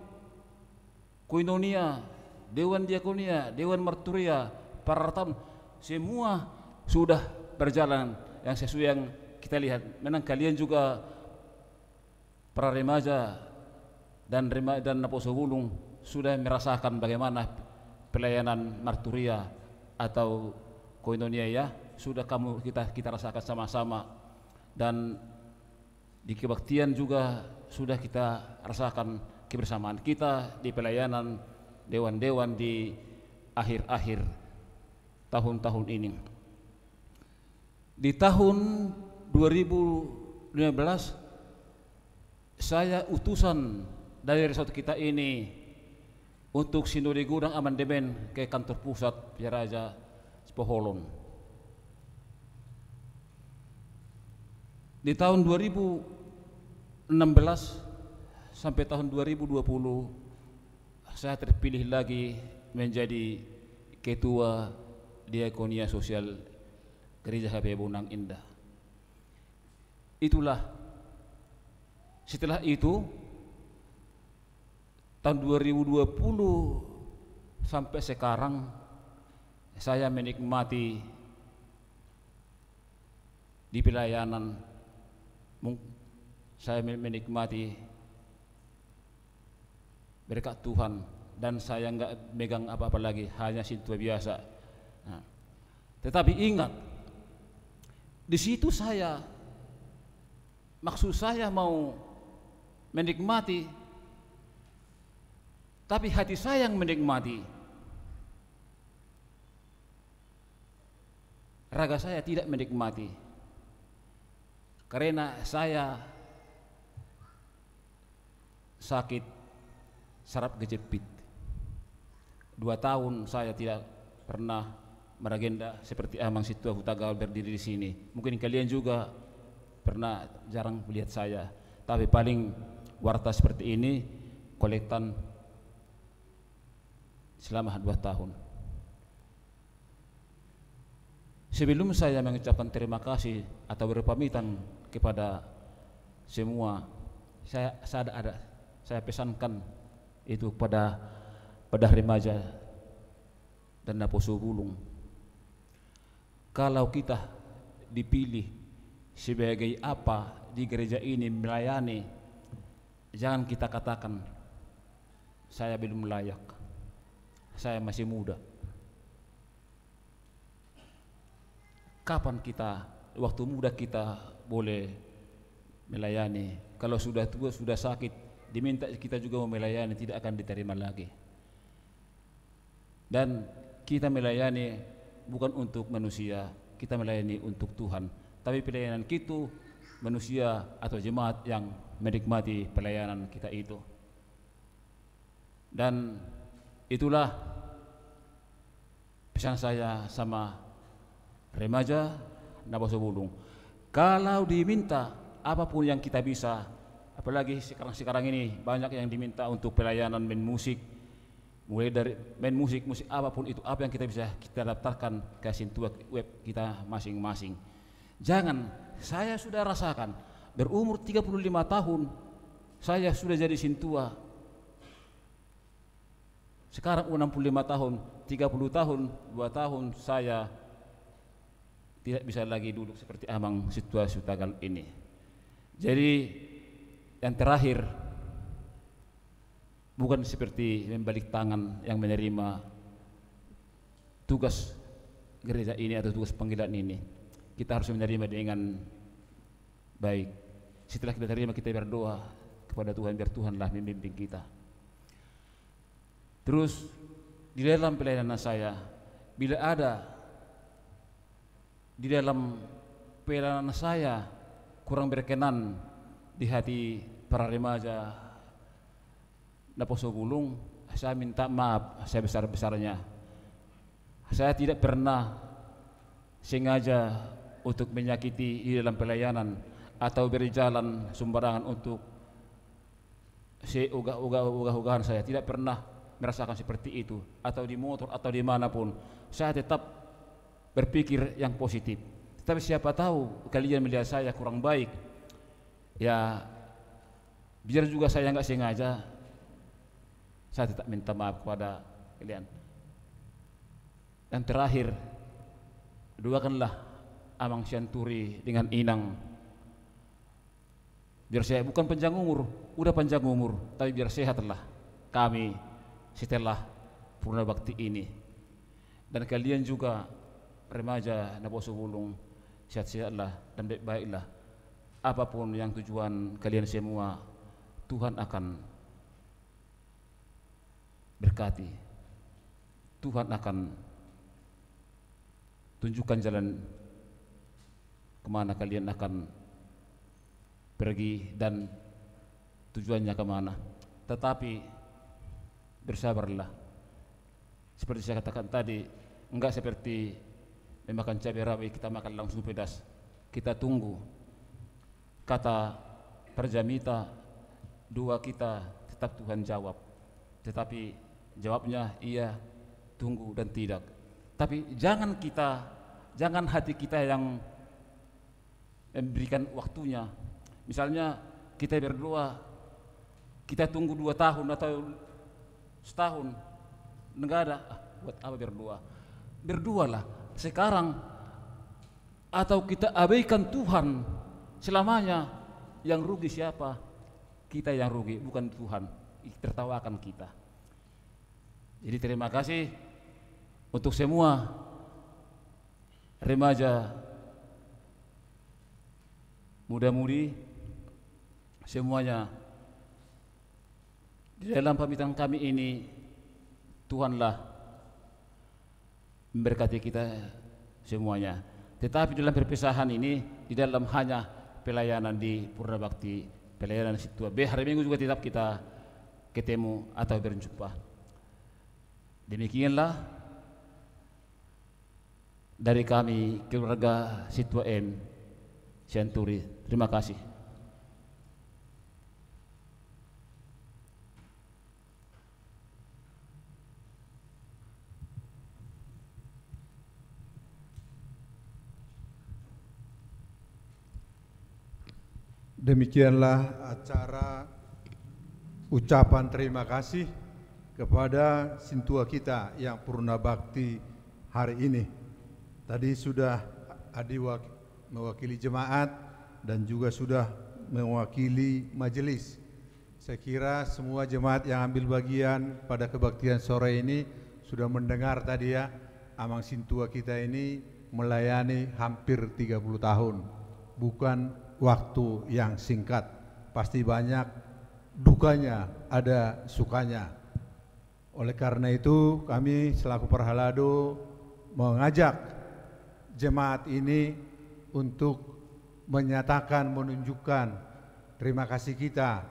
Koinonia, Dewan Diakonia, Dewan Marturia, para tahun semua sudah berjalan yang sesuai yang kita lihat. Memang kalian juga para remaja dan Naposo Bulung sudah merasakan bagaimana pelayanan Marturia atau Koinonia ya, sudah kita rasakan sama-sama, dan di kebaktian juga sudah kita rasakan kebersamaan kita di pelayanan dewan-dewan di akhir-akhir tahun-tahun ini. Di tahun 2015 saya utusan dari resort kita ini untuk sinode gudang amandemen ke kantor pusat Piraja Poholon. Di tahun 2016 sampai tahun 2020 saya terpilih lagi menjadi ketua Diakonia Sosial Gereja HPB Bonang Indah. Itulah, setelah itu tahun 2020 sampai sekarang saya menikmati di pelayanan, saya menikmati berkat Tuhan, dan saya enggak megang apa-apa lagi, hanya sintua biasa. Nah, tetapi ingat, di situ maksud saya mau menikmati, tapi hati saya yang menikmati. Raga saya tidak menikmati, karena saya sakit saraf kejepit. 2 tahun saya tidak pernah meragenda seperti Amang Situa Hutagal berdiri di sini. Mungkin kalian juga pernah jarang melihat saya, tapi paling warta seperti ini kolektan selama 2 tahun. Sebelum saya mengucapkan terima kasih atau berpamitan kepada semua, saya pesankan itu pada remaja dan Naposo Bulung. Kalau kita dipilih sebagai apa di gereja ini melayani, jangan kita katakan saya belum layak, saya masih muda. Kapan kita, waktu muda kita boleh melayani? Kalau sudah tua, sudah sakit, diminta kita juga mau melayani, tidak akan diterima lagi. Dan kita melayani bukan untuk manusia, kita melayani untuk Tuhan. Tapi pelayanan kita manusia atau jemaat yang menikmati pelayanan kita itu. Dan itulah pesan saya sama remaja Naposo Bulung. Kalau diminta apapun yang kita bisa, apalagi sekarang ini banyak yang diminta untuk pelayanan main musik, mulai dari main musik apapun itu, apa yang kita bisa kita daftarkan ke sintua web kita masing-masing. Jangan, saya sudah rasakan berumur 35 tahun saya sudah jadi sintua. Sekarang 65 tahun, 30 tahun, 2 tahun saya tidak bisa lagi duduk seperti Amang Situa Hutagal ini. Jadi yang terakhir, bukan seperti membalik tangan yang menerima tugas gereja ini atau tugas panggilan ini. Kita harus menerima dengan baik. Setelah kita terima, kita berdoa kepada Tuhan, biar Tuhanlah membimbing kita. Terus di dalam pelayanan saya, bila ada di dalam pelayanan saya kurang berkenan di hati para remaja Naposo Bulung, saya minta maaf sebesar-besarnya. Saya tidak pernah sengaja untuk menyakiti di dalam pelayanan atau berjalan sembarangan untuk seugah-ugahan saya. Tidak pernah merasakan seperti itu, atau di motor atau dimanapun. Saya tetap berpikir yang positif. Tetapi siapa tahu kalian melihat saya kurang baik, ya biar juga saya nggak sengaja, saya tetap minta maaf kepada kalian. Dan terakhir, doakanlah Amang Sianturi dengan Inang, biar saya bukan panjang umur, udah panjang umur, tapi biar sehatlah kami setelah Purna Bakti ini. Dan kalian juga remaja Naposo Bulung, sehat-sehatlah dan baik-baiklah. Apapun yang tujuan kalian semua, Tuhan akan berkati. Tuhan akan tunjukkan jalan kemana kalian akan pergi dan tujuannya kemana. Tetapi bersabarlah. Seperti saya katakan tadi, enggak seperti memakan cabai rawit kita makan langsung pedas. Kita tunggu kata Parjamita, doa kita tetap Tuhan jawab. Tetapi jawabnya iya, tunggu dan tidak. Tapi jangan hati kita yang memberikan waktunya. Misalnya kita berdoa, kita tunggu 2 tahun atau setahun, enggak ada, buat apa berdoa? Berdoalah sekarang, atau kita abaikan Tuhan selamanya. Yang rugi siapa? Kita yang rugi, bukan Tuhan. Tertawakan kita. Jadi terima kasih untuk semua remaja muda-mudi semuanya. Di dalam pamitan kami ini, Tuhanlah memberkati kita semuanya. Tetapi dalam perpisahan ini, di dalam hanya pelayanan di Purna Bakti, pelayanan Situa B, hari Minggu juga tetap kita ketemu atau berjumpa. Demikianlah dari kami keluarga Situa M Sianturi. Terima kasih. Demikianlah acara ucapan terima kasih kepada Sintua kita yang Purna Bakti hari ini. Tadi sudah Adi mewakili jemaat dan juga sudah mewakili majelis. Saya kira semua jemaat yang ambil bagian pada kebaktian sore ini sudah mendengar tadi ya, Amang Sintua kita ini melayani hampir 30 tahun. Bukan waktu yang singkat, pasti banyak dukanya, ada sukanya. Oleh karena itu kami selaku Perhalado mengajak jemaat ini untuk menyatakan, menunjukkan terima kasih kita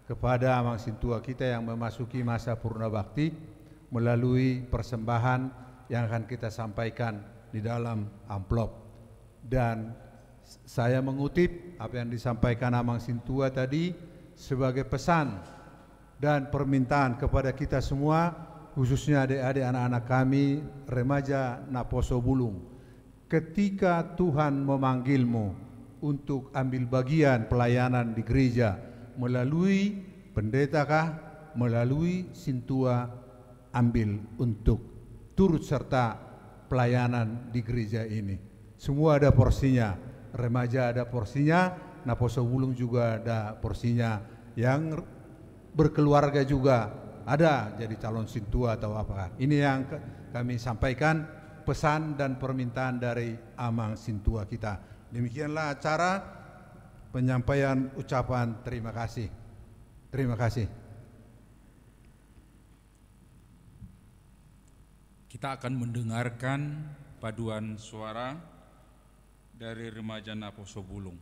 kepada Amang Sintua kita yang memasuki masa Purna Bakti melalui persembahan yang akan kita sampaikan di dalam amplop. Dan saya mengutip apa yang disampaikan Amang Sintua tadi sebagai pesan dan permintaan kepada kita semua, khususnya adik-adik anak-anak kami remaja Naposo Bulung. Ketika Tuhan memanggilmu untuk ambil bagian pelayanan di gereja melalui pendetakah, melalui Sintua, ambil untuk turut serta pelayanan di gereja ini. Semua ada porsinya. Remaja ada porsinya, Naposo Bulung juga ada porsinya, yang berkeluarga juga ada jadi calon Sintua atau apa. Ini yang kami sampaikan, pesan dan permintaan dari Amang Sintua kita. Demikianlah acara penyampaian ucapan terima kasih. Terima kasih. Kita akan mendengarkan paduan suara dari remaja Naposo Bulung.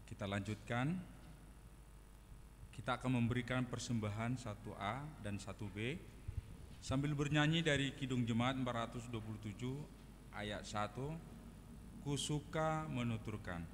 Kita lanjutkan. Kita akan memberikan persembahan 1A dan 1B sambil bernyanyi dari Kidung Jemaat 427 ayat 1, Ku suka menuturkan.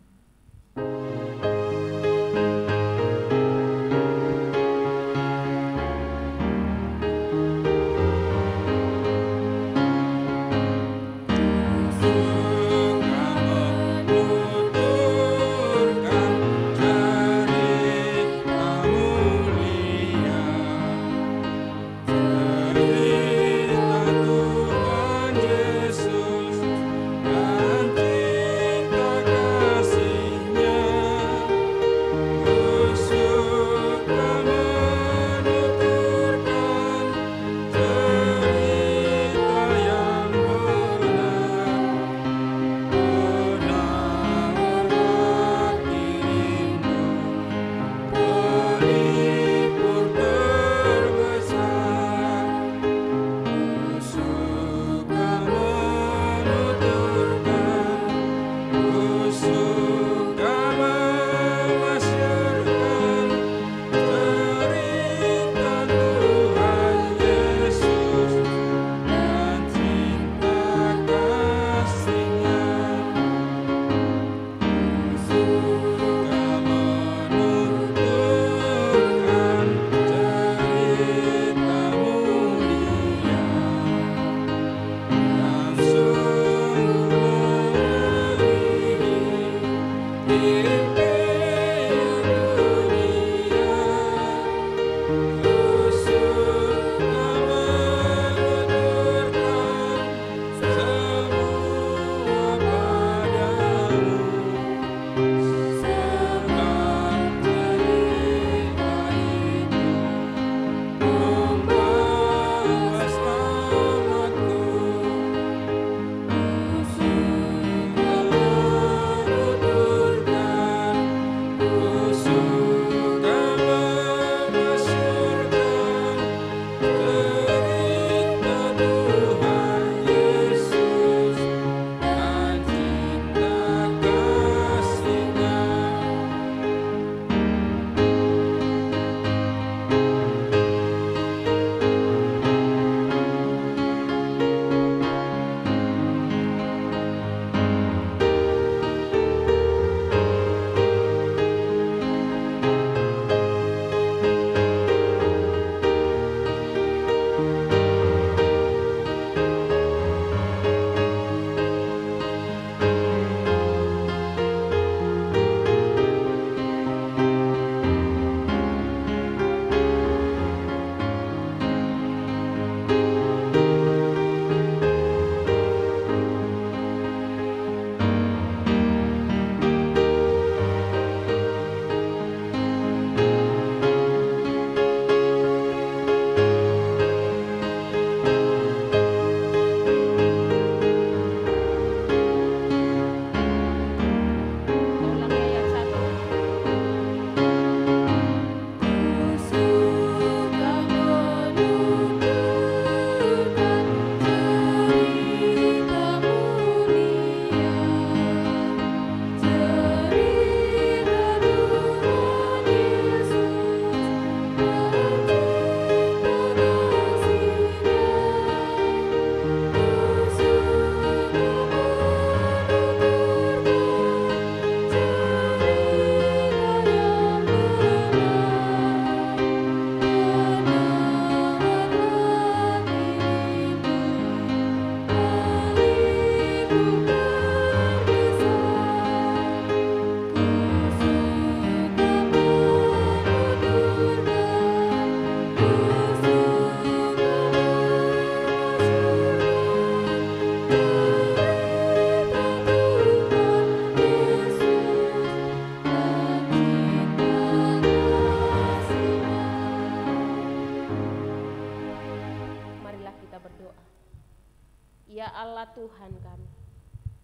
Tuhan kami,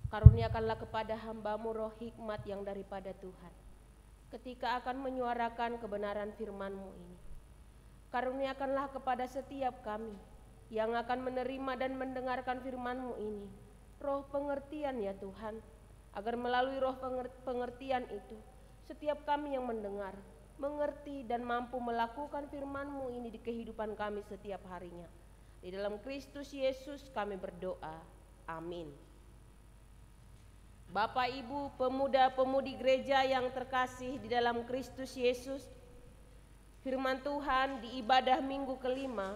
karuniakanlah kepada hamba-Mu roh hikmat yang daripada Tuhan, ketika akan menyuarakan kebenaran firman-Mu ini. Karuniakanlah kepada setiap kami yang akan menerima dan mendengarkan firman-Mu ini roh pengertian ya Tuhan, agar melalui roh pengertian itu setiap kami yang mendengar, mengerti dan mampu melakukan firman-Mu ini di kehidupan kami setiap harinya. Di dalam Kristus Yesus kami berdoa, amin. Bapak, Ibu, pemuda-pemudi gereja yang terkasih di dalam Kristus Yesus, firman Tuhan di ibadah minggu kelima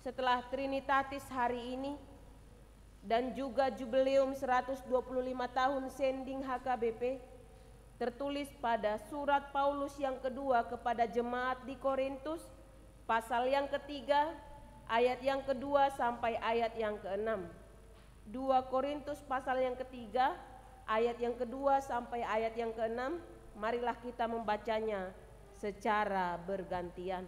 setelah Trinitatis hari ini dan juga jubileum 125 tahun sending HKBP tertulis pada surat Paulus yang kedua kepada jemaat di Korintus, pasal yang ketiga, ayat yang kedua sampai ayat yang keenam. 2 Korintus pasal yang ketiga, ayat yang kedua sampai ayat yang keenam. Marilah kita membacanya secara bergantian.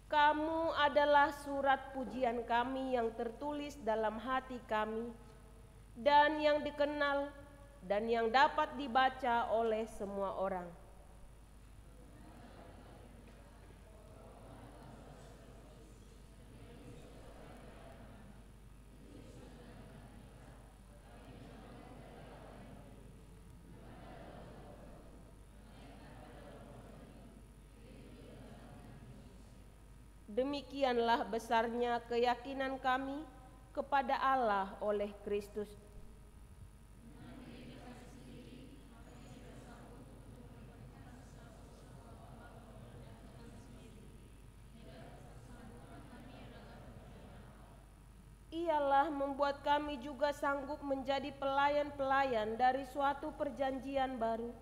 Kamu adalah surat pujian kami yang tertulis dalam hati kami dan yang dikenal dan yang dapat dibaca oleh semua orang. Demikianlah besarnya keyakinan kami kepada Allah oleh Kristus. Ialah membuat kami juga sanggup menjadi pelayan-pelayan dari suatu perjanjian baru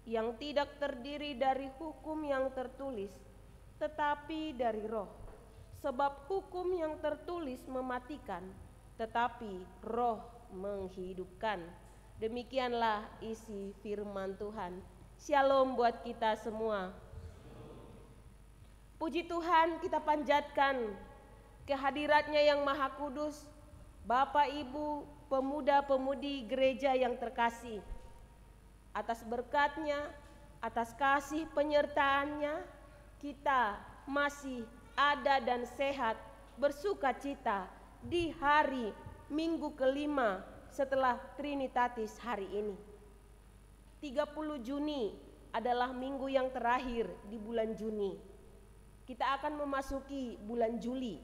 yang tidak terdiri dari hukum yang tertulis, tetapi dari roh. Sebab hukum yang tertulis mematikan, tetapi roh menghidupkan. Demikianlah isi firman Tuhan. Shalom buat kita semua. Puji Tuhan, kita panjatkan kehadiratnya yang maha kudus, Bapak Ibu, pemuda-pemudi gereja yang terkasih. Atas berkatnya, atas kasih penyertaannya, kita masih ada dan sehat, bersuka cita di hari minggu kelima setelah Trinitatis hari ini. 30 Juni adalah minggu yang terakhir di bulan Juni. Kita akan memasuki bulan Juli.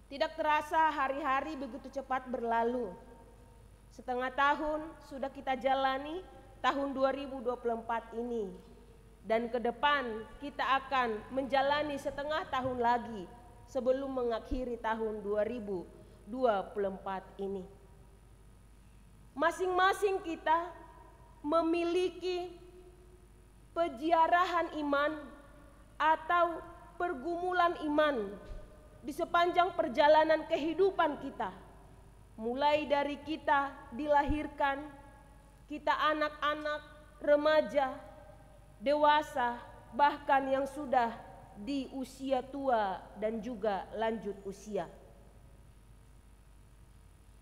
Tidak terasa hari-hari begitu cepat berlalu. Setengah tahun sudah kita jalani tahun 2024 ini. Dan ke depan kita akan menjalani setengah tahun lagi sebelum mengakhiri tahun 2024 ini. Masing-masing kita memiliki peziarahan iman atau pergumulan iman di sepanjang perjalanan kehidupan kita. Mulai dari kita dilahirkan, kita anak-anak, remaja, dewasa, bahkan yang sudah di usia tua dan juga lanjut usia.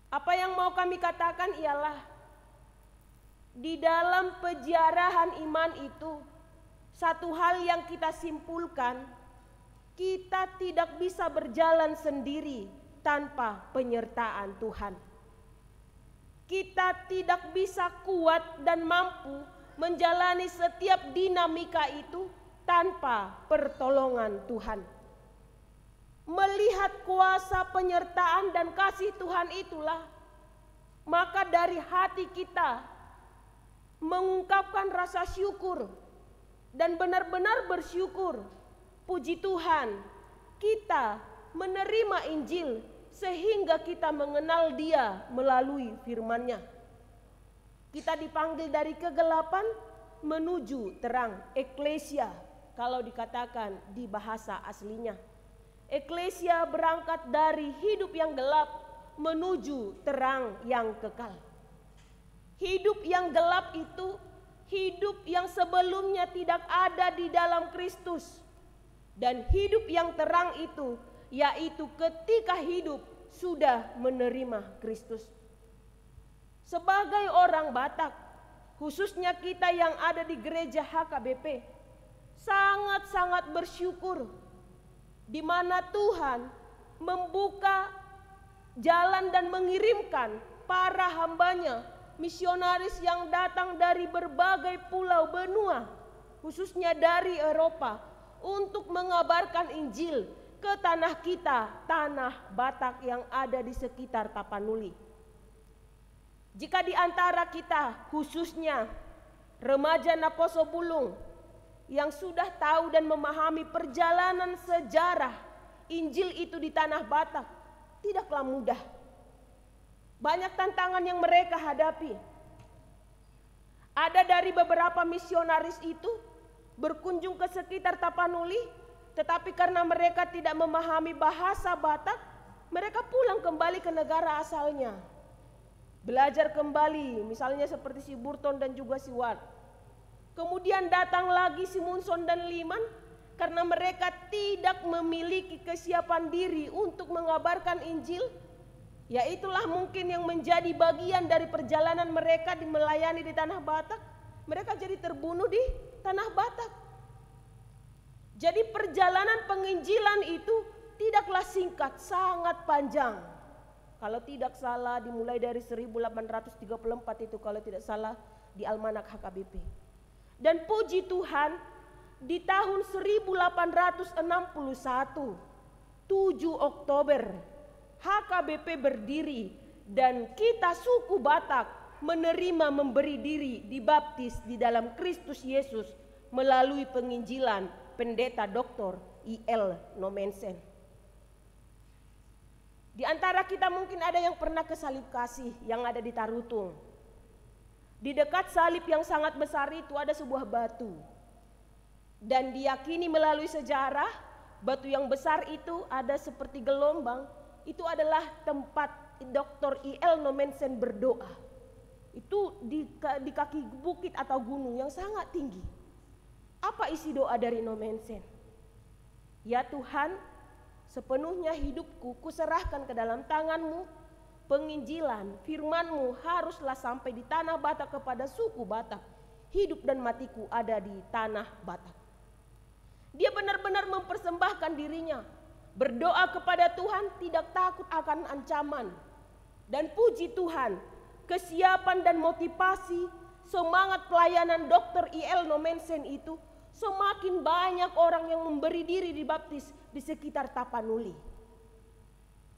Apa yang mau kami katakan ialah di dalam peziarahan iman itu satu hal yang kita simpulkan, kita tidak bisa berjalan sendiri tanpa penyertaan Tuhan. Kita tidak bisa kuat dan mampu menjalani setiap dinamika itu tanpa pertolongan Tuhan. Melihat kuasa penyertaan dan kasih Tuhan itulah, maka dari hati kita mengungkapkan rasa syukur dan benar-benar bersyukur. Puji Tuhan, kita menerima Injil sehingga kita mengenal Dia melalui firman-Nya. Kita dipanggil dari kegelapan menuju terang, eklesia kalau dikatakan di bahasa aslinya. Eklesia berangkat dari hidup yang gelap menuju terang yang kekal. Hidup yang gelap itu hidup yang sebelumnya tidak ada di dalam Kristus. Dan hidup yang terang itu yaitu ketika hidup sudah menerima Kristus. Sebagai orang Batak, khususnya kita yang ada di gereja HKBP, sangat-sangat bersyukur di mana Tuhan membuka jalan dan mengirimkan para hambanya, misionaris yang datang dari berbagai pulau benua, khususnya dari Eropa, untuk mengabarkan Injil ke tanah kita, tanah Batak yang ada di sekitar Tapanuli. Jika di antara kita, khususnya remaja Naposo Bulung, yang sudah tahu dan memahami perjalanan sejarah Injil itu di tanah Batak, tidaklah mudah. Banyak tantangan yang mereka hadapi. Ada dari beberapa misionaris itu berkunjung ke sekitar Tapanuli, tetapi karena mereka tidak memahami bahasa Batak, mereka pulang kembali ke negara asalnya. Belajar kembali, misalnya seperti si Burton dan juga si Wat. Kemudian datang lagi si Munson dan Liman, karena mereka tidak memiliki kesiapan diri untuk mengabarkan Injil. Ya itulah mungkin yang menjadi bagian dari perjalanan mereka di melayani di tanah Batak. Mereka jadi terbunuh di tanah Batak. Jadi perjalanan penginjilan itu tidaklah singkat, sangat panjang. Kalau tidak salah dimulai dari 1834 itu kalau tidak salah di Almanak HKBP. Dan puji Tuhan di tahun 1861, 7 Oktober, HKBP berdiri dan kita suku Batak menerima memberi diri dibaptis di dalam Kristus Yesus melalui penginjilan Pendeta Dr. I.L. Nomensen. Di antara kita mungkin ada yang pernah ke salib kasih yang ada di Tarutung. Di dekat salib yang sangat besar itu ada sebuah batu. Dan diyakini melalui sejarah, batu yang besar itu ada seperti gelombang, itu adalah tempat Dr. I.L. Nomensen berdoa. Itu di kaki bukit atau gunung yang sangat tinggi. Apa isi doa dari Nomensen? Ya Tuhan, sepenuhnya hidupku kuserahkan ke dalam tangan-Mu. Penginjilan firman-Mu haruslah sampai di tanah Batak kepada suku Batak. Hidup dan matiku ada di tanah Batak. Dia benar-benar mempersembahkan dirinya, berdoa kepada Tuhan, tidak takut akan ancaman. Dan puji Tuhan, kesiapan dan motivasi, semangat pelayanan Dr. I.L. Nomensen itu, semakin banyak orang yang memberi diri dibaptis di sekitar Tapanuli.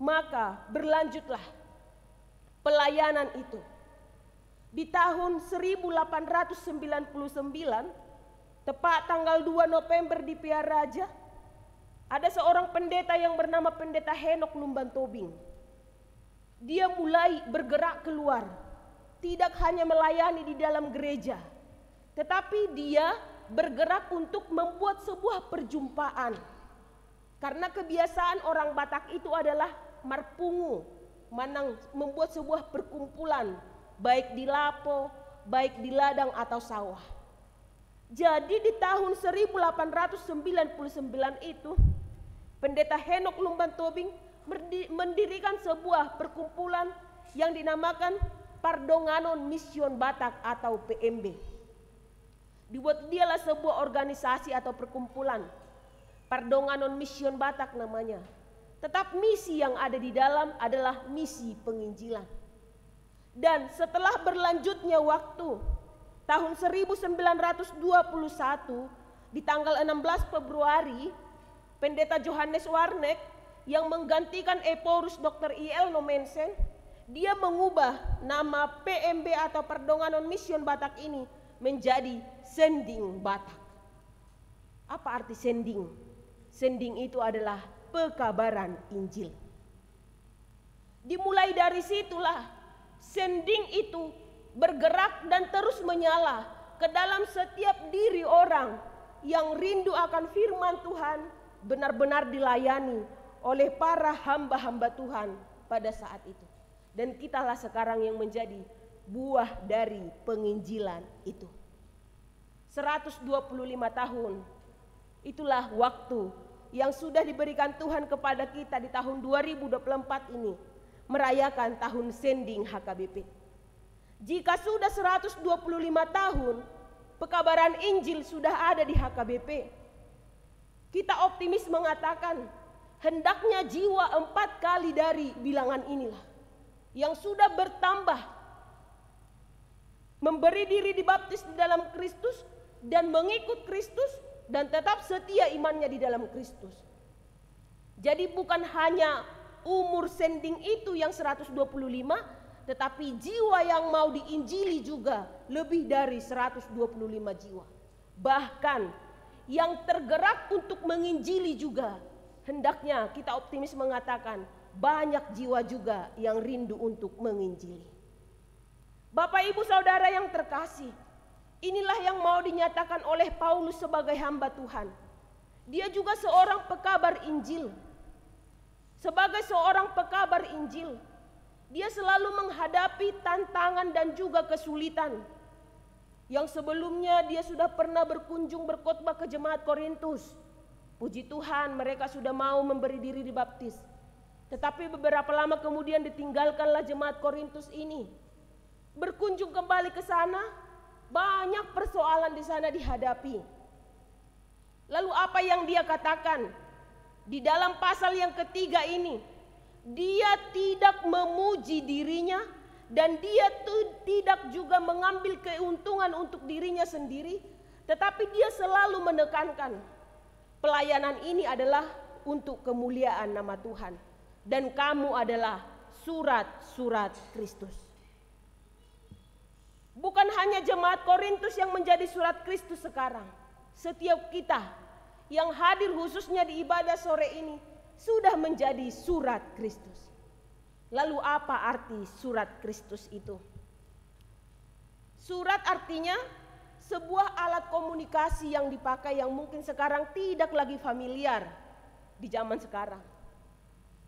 Maka berlanjutlah pelayanan itu. Di tahun 1899, tepat tanggal 2 November di Piaraja, ada seorang pendeta yang bernama Pendeta Henok Lumban Tobing. Dia mulai bergerak keluar, tidak hanya melayani di dalam gereja, tetapi dia bergerak untuk membuat sebuah perjumpaan. Karena kebiasaan orang Batak itu adalah marpungu, membuat sebuah perkumpulan, baik di lapo, baik di ladang atau sawah. Jadi di tahun 1899 itu, Pendeta Henok Lumban Tobing mendirikan sebuah perkumpulan yang dinamakan Pardonganon Mission Batak atau PMB. Dibuat dialah sebuah organisasi atau perkumpulan, Pardonganon Mission Batak namanya. Tetap misi yang ada di dalam adalah misi penginjilan. Dan setelah berlanjutnya waktu, tahun 1921 di tanggal 16 Februari, Pendeta Johannes Warnek yang menggantikan Eporus Dr. I.L. Nomensen, dia mengubah nama PMB atau Pardonganon Mission Batak ini menjadi Sending Batak. Apa arti sending? Sending itu adalah pekabaran Injil. Dimulai dari situlah sending itu bergerak dan terus menyala ke dalam setiap diri orang yang rindu akan firman Tuhan, benar-benar dilayani oleh para hamba-hamba Tuhan pada saat itu. Dan kitalah sekarang yang menjadi buah dari penginjilan itu. 125 tahun, itulah waktu yang sudah diberikan Tuhan kepada kita di tahun 2024 ini, merayakan tahun sending HKBP. Jika sudah 125 tahun pekabaran Injil sudah ada di HKBP, kita optimis mengatakan hendaknya jiwa 4 kali dari bilangan inilah yang sudah bertambah, memberi diri dibaptis di dalam Kristus dan mengikut Kristus dan tetap setia imannya di dalam Kristus. Jadi bukan hanya umur sending itu yang 125, tetapi jiwa yang mau diinjili juga lebih dari 125 jiwa. Bahkan yang tergerak untuk menginjili juga, hendaknya kita optimis mengatakan banyak jiwa juga yang rindu untuk menginjili. Bapak Ibu Saudara yang terkasih, inilah yang mau dinyatakan oleh Paulus sebagai hamba Tuhan. Dia juga seorang pekabar Injil. Sebagai seorang pekabar Injil, dia selalu menghadapi tantangan dan juga kesulitan. Yang sebelumnya dia sudah pernah berkunjung berkhotbah ke jemaat Korintus. Puji Tuhan, mereka sudah mau memberi diri dibaptis. Tetapi beberapa lama kemudian ditinggalkanlah jemaat Korintus ini. Berkunjung kembali ke sana, banyak persoalan di sana dihadapi. Lalu apa yang dia katakan? Di dalam pasal yang ketiga ini, dia tidak memuji dirinya dan dia tidak juga mengambil keuntungan untuk dirinya sendiri, tetapi dia selalu menekankan pelayanan ini adalah untuk kemuliaan nama Tuhan dan kamu adalah surat-surat Kristus. Bukan hanya jemaat Korintus yang menjadi surat Kristus sekarang, setiap kita yang hadir khususnya di ibadah sore ini sudah menjadi surat Kristus. Lalu apa arti surat Kristus itu? Surat artinya sebuah alat komunikasi yang dipakai yang mungkin sekarang tidak lagi familiar di zaman sekarang.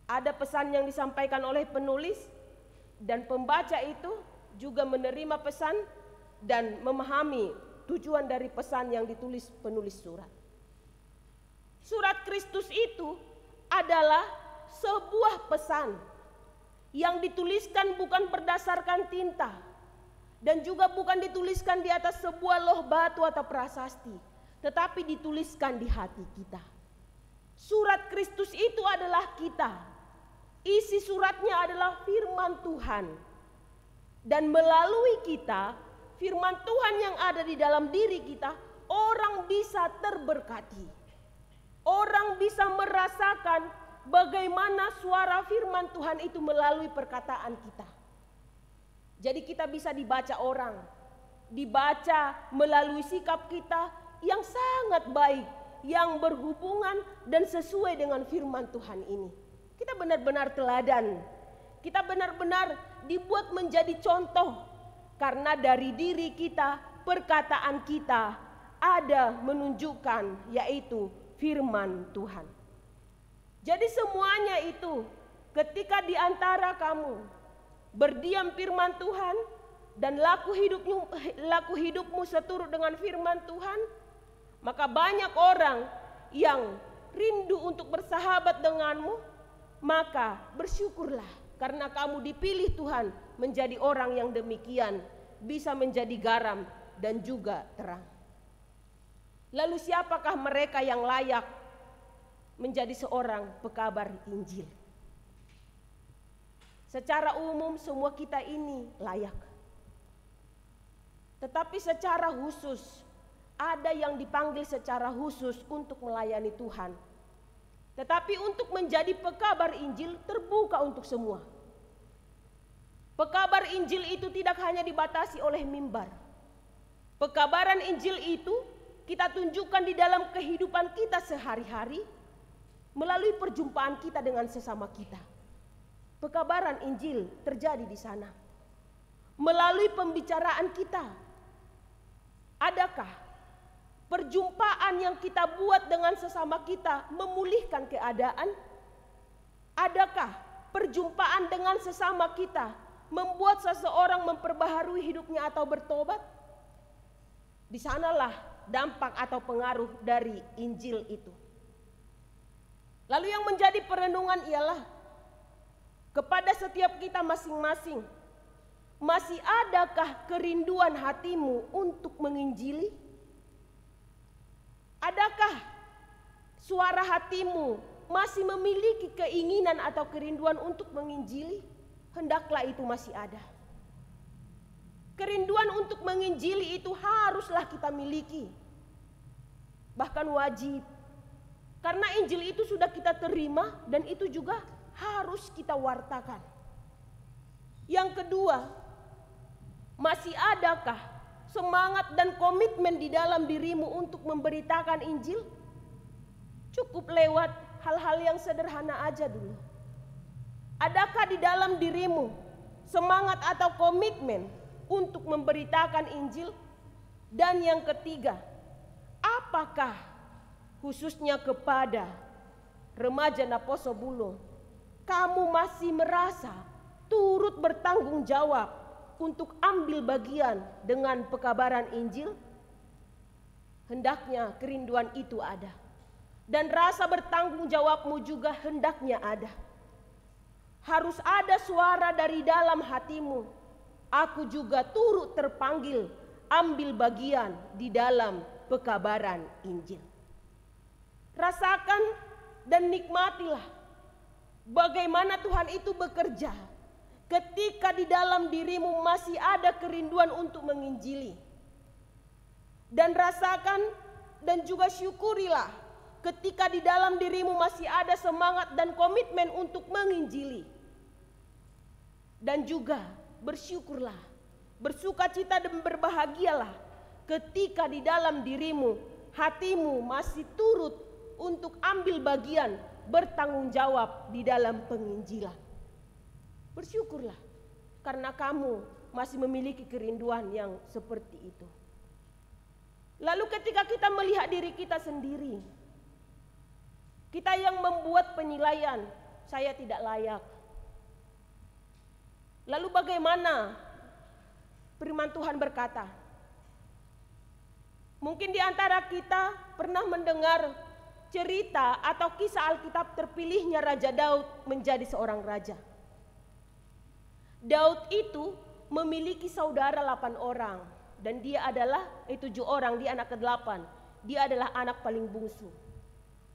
Ada pesan yang disampaikan oleh penulis dan pembaca itu juga menerima pesan dan memahami tujuan dari pesan yang ditulis penulis surat. Surat Kristus itu adalah sebuah pesan yang dituliskan bukan berdasarkan tinta dan juga bukan dituliskan di atas sebuah loh batu atau prasasti, tetapi dituliskan di hati kita. Surat Kristus itu adalah kita. Isi suratnya adalah firman Tuhan. Dan melalui kita, firman Tuhan yang ada di dalam diri kita, orang bisa terberkati. Orang bisa merasakan bagaimana suara firman Tuhan itu melalui perkataan kita. Jadi kita bisa dibaca orang, dibaca melalui sikap kita yang sangat baik, yang berhubungan dan sesuai dengan firman Tuhan ini. Kita benar-benar teladan, kita benar-benar dibuat menjadi contoh, karena dari diri kita, perkataan kita ada menunjukkan yaitu firman Tuhan. Jadi semuanya itu ketika di antara kamu berdiam firman Tuhan dan laku hidupmu seturut dengan firman Tuhan, maka banyak orang yang rindu untuk bersahabat denganmu, maka bersyukurlah karena kamu dipilih Tuhan menjadi orang yang demikian, bisa menjadi garam dan juga terang. Lalu siapakah mereka yang layak menjadi seorang pekabar Injil? Secara umum semua kita ini layak. Tetapi secara khusus ada yang dipanggil secara khusus untuk melayani Tuhan. Tetapi untuk menjadi pekabar Injil terbuka untuk semua. Pekabar Injil itu tidak hanya dibatasi oleh mimbar. Pekabaran Injil itu kita tunjukkan di dalam kehidupan kita sehari-hari melalui perjumpaan kita dengan sesama kita. Pekabaran Injil terjadi di sana. Melalui pembicaraan kita. Adakah perjumpaan yang kita buat dengan sesama kita memulihkan keadaan? Adakah perjumpaan dengan sesama kita membuat seseorang memperbaharui hidupnya atau bertobat? Di sanalah dampak atau pengaruh dari Injil itu. Lalu yang menjadi perenungan ialah kepada setiap kita masing-masing, masih adakah kerinduan hatimu untuk menginjili? Adakah suara hatimu masih memiliki keinginan atau kerinduan untuk menginjili? Hendaklah itu masih ada. Kerinduan untuk menginjili itu haruslah kita miliki. Bahkan wajib. Karena Injil itu sudah kita terima dan itu juga harus kita wartakan. Yang kedua, masih adakah semangat dan komitmen di dalam dirimu untuk memberitakan Injil? Cukup lewat hal-hal yang sederhana aja dulu. Adakah di dalam dirimu semangat atau komitmen untuk memberitakan Injil? Dan yang ketiga, apakah khususnya kepada remaja Naposo Bulung, kamu masih merasa turut bertanggung jawab untuk ambil bagian dengan pekabaran Injil? Hendaknya kerinduan itu ada. Dan rasa bertanggung jawabmu juga hendaknya ada. Harus ada suara dari dalam hatimu. Aku juga turut terpanggil ambil bagian di dalam pekabaran Injil. Rasakan dan nikmatilah bagaimana Tuhan itu bekerja ketika di dalam dirimu masih ada kerinduan untuk menginjili. Dan rasakan dan juga syukurilah ketika di dalam dirimu masih ada semangat dan komitmen untuk menginjili. Dan juga bersyukurlah, bersukacita dan berbahagialah ketika di dalam dirimu, hatimu masih turut untuk ambil bagian bertanggung jawab di dalam penginjilan. Bersyukurlah karena kamu masih memiliki kerinduan yang seperti itu. Lalu ketika kita melihat diri kita sendiri, kita yang membuat penilaian, saya tidak layak. Lalu bagaimana firman Tuhan berkata? Mungkin di antara kita pernah mendengar cerita atau kisah Alkitab terpilihnya Raja Daud menjadi seorang raja. Daud itu memiliki saudara 8 orang dan dia adalah 7 orang, dia anak ke-8. Dia adalah anak paling bungsu.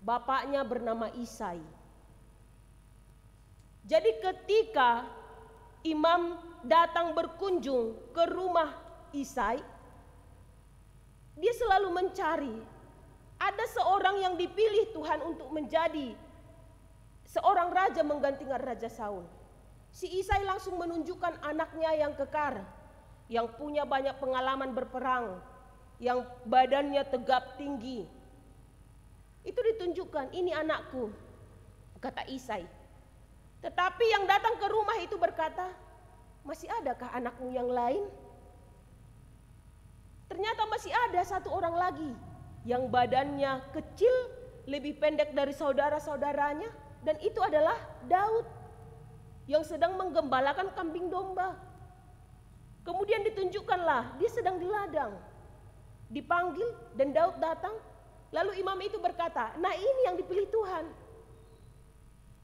Bapaknya bernama Isai. Jadi ketika imam datang berkunjung ke rumah Isai, dia selalu mencari ada seorang yang dipilih Tuhan untuk menjadi seorang raja menggantikan Raja Saul. Si Isai langsung menunjukkan anaknya yang kekar, yang punya banyak pengalaman berperang, yang badannya tegap tinggi. Itu ditunjukkan, ini anakku, kata Isai. Tetapi yang datang ke rumah itu berkata, masih adakah anakmu yang lain? Ternyata masih ada satu orang lagi yang badannya kecil, lebih pendek dari saudara-saudaranya, dan itu adalah Daud yang sedang menggembalakan kambing domba. Kemudian ditunjukkanlah dia sedang di ladang. Dipanggil dan Daud datang. Lalu imam itu berkata, nah ini yang dipilih Tuhan.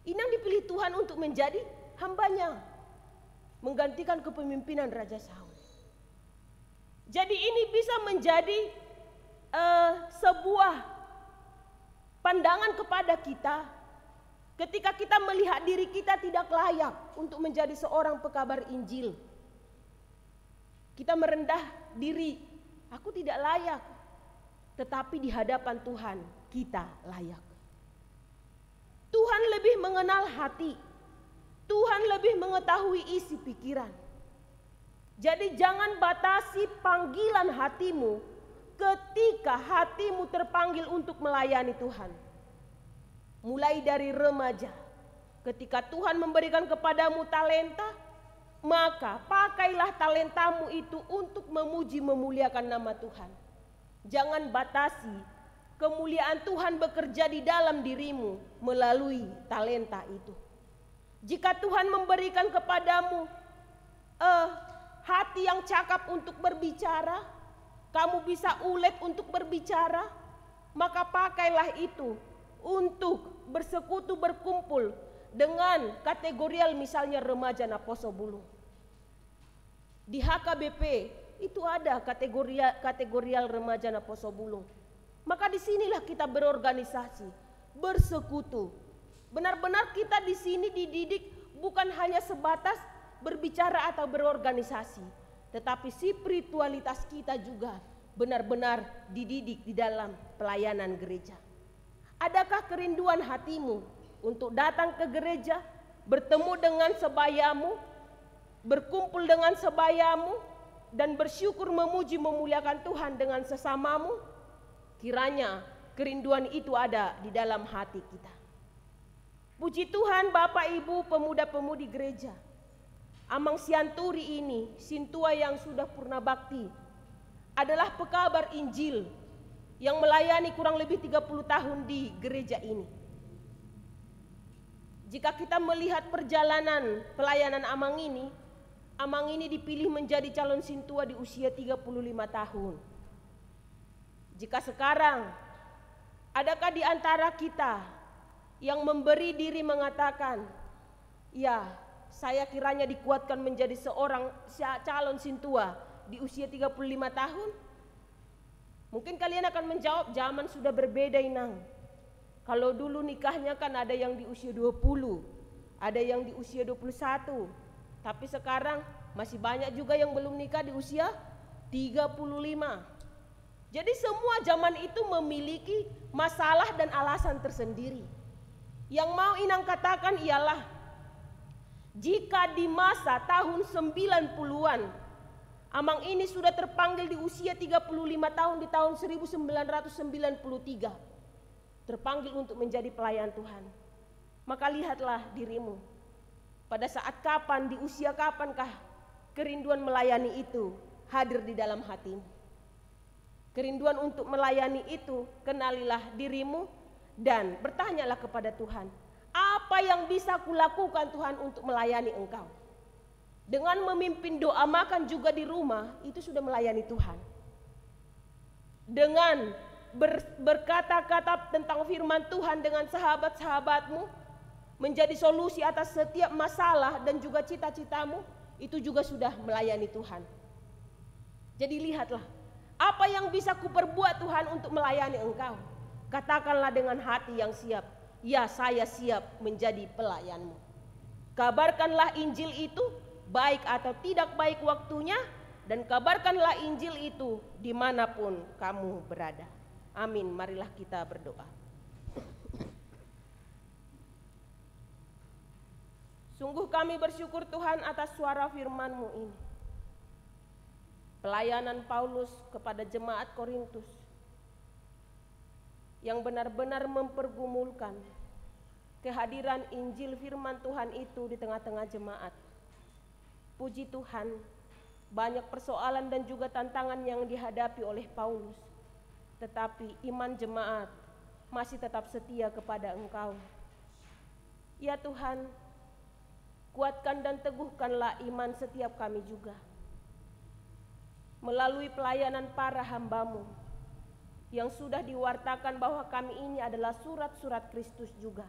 Ini yang dipilih Tuhan untuk menjadi hambanya, menggantikan kepemimpinan Raja Saul. Jadi ini bisa menjadi sebuah pandangan kepada kita ketika kita melihat diri kita tidak layak untuk menjadi seorang pekabar Injil. Kita merendah diri, aku tidak layak. Tetapi di hadapan Tuhan kita layak. Tuhan lebih mengenal hati. Tuhan lebih mengetahui isi pikiran. Jadi jangan batasi panggilan hatimu ketika hatimu terpanggil untuk melayani Tuhan. Mulai dari remaja, ketika Tuhan memberikan kepadamu talenta, maka pakailah talentamu itu untuk memuji memuliakan nama Tuhan. Jangan batasi kemuliaan Tuhan bekerja di dalam dirimu melalui talenta itu. Jika Tuhan memberikan kepadamu hati yang cakap untuk berbicara, kamu bisa ulet untuk berbicara, maka pakailah itu untuk bersekutu berkumpul dengan kategorial misalnya remaja Naposobulung. Di HKBP itu ada kategorial remaja Naposobulung. Maka disinilah kita berorganisasi, bersekutu. Benar-benar kita di sini dididik bukan hanya sebatas berbicara atau berorganisasi, tetapi spiritualitas kita juga benar-benar dididik di dalam pelayanan gereja. Adakah kerinduan hatimu untuk datang ke gereja, bertemu dengan sebayamu, berkumpul dengan sebayamu, dan bersyukur memuji memuliakan Tuhan dengan sesamamu? Kiranya kerinduan itu ada di dalam hati kita. Puji Tuhan, Bapak Ibu pemuda-pemudi gereja, Amang Sianturi ini, Sintua yang sudah purna bakti, adalah pekabar Injil yang melayani kurang lebih 30 tahun di gereja ini. Jika kita melihat perjalanan pelayanan Amang ini dipilih menjadi calon Sintua di usia 35 tahun. Jika sekarang, adakah di antara kita yang memberi diri mengatakan, ya, saya kiranya dikuatkan menjadi seorang calon Sintua di usia 35 tahun? Mungkin kalian akan menjawab, zaman sudah berbeda Inang. Kalau dulu nikahnya kan ada yang di usia 20, ada yang di usia 21. Tapi sekarang masih banyak juga yang belum nikah di usia 35. Jadi semua zaman itu memiliki masalah dan alasan tersendiri. Yang mau Inang katakan ialah, jika di masa tahun 90-an Amang ini sudah terpanggil di usia 35 tahun di tahun 1993, terpanggil untuk menjadi pelayan Tuhan. Maka lihatlah dirimu, pada saat kapan, di usia kapankah kerinduan melayani itu hadir di dalam hatimu? Kerinduan untuk melayani itu, kenalilah dirimu dan bertanyalah kepada Tuhan, apa yang bisa kulakukan Tuhan untuk melayani Engkau? Dengan memimpin doa makan juga di rumah, itu sudah melayani Tuhan. Dengan berkata-kata tentang firman Tuhan dengan sahabat-sahabatmu, menjadi solusi atas setiap masalah dan juga cita-citamu, itu juga sudah melayani Tuhan. Jadi lihatlah, apa yang bisa kuperbuat Tuhan untuk melayani Engkau? Katakanlah dengan hati yang siap, ya, saya siap menjadi pelayanmu. Kabarkanlah Injil itu, baik atau tidak baik waktunya, dan kabarkanlah Injil itu dimanapun kamu berada. Amin. Marilah kita berdoa. Sungguh kami bersyukur Tuhan atas suara firman-Mu ini. Pelayanan Paulus kepada jemaat Korintus yang benar-benar mempergumulkan kehadiran Injil firman Tuhan itu di tengah-tengah jemaat. Puji Tuhan, banyak persoalan dan juga tantangan yang dihadapi oleh Paulus, tetapi iman jemaat masih tetap setia kepada Engkau. Ya Tuhan, kuatkan dan teguhkanlah iman setiap kami juga. Melalui pelayanan para hamba-Mu yang sudah diwartakan bahwa kami ini adalah surat-surat Kristus juga.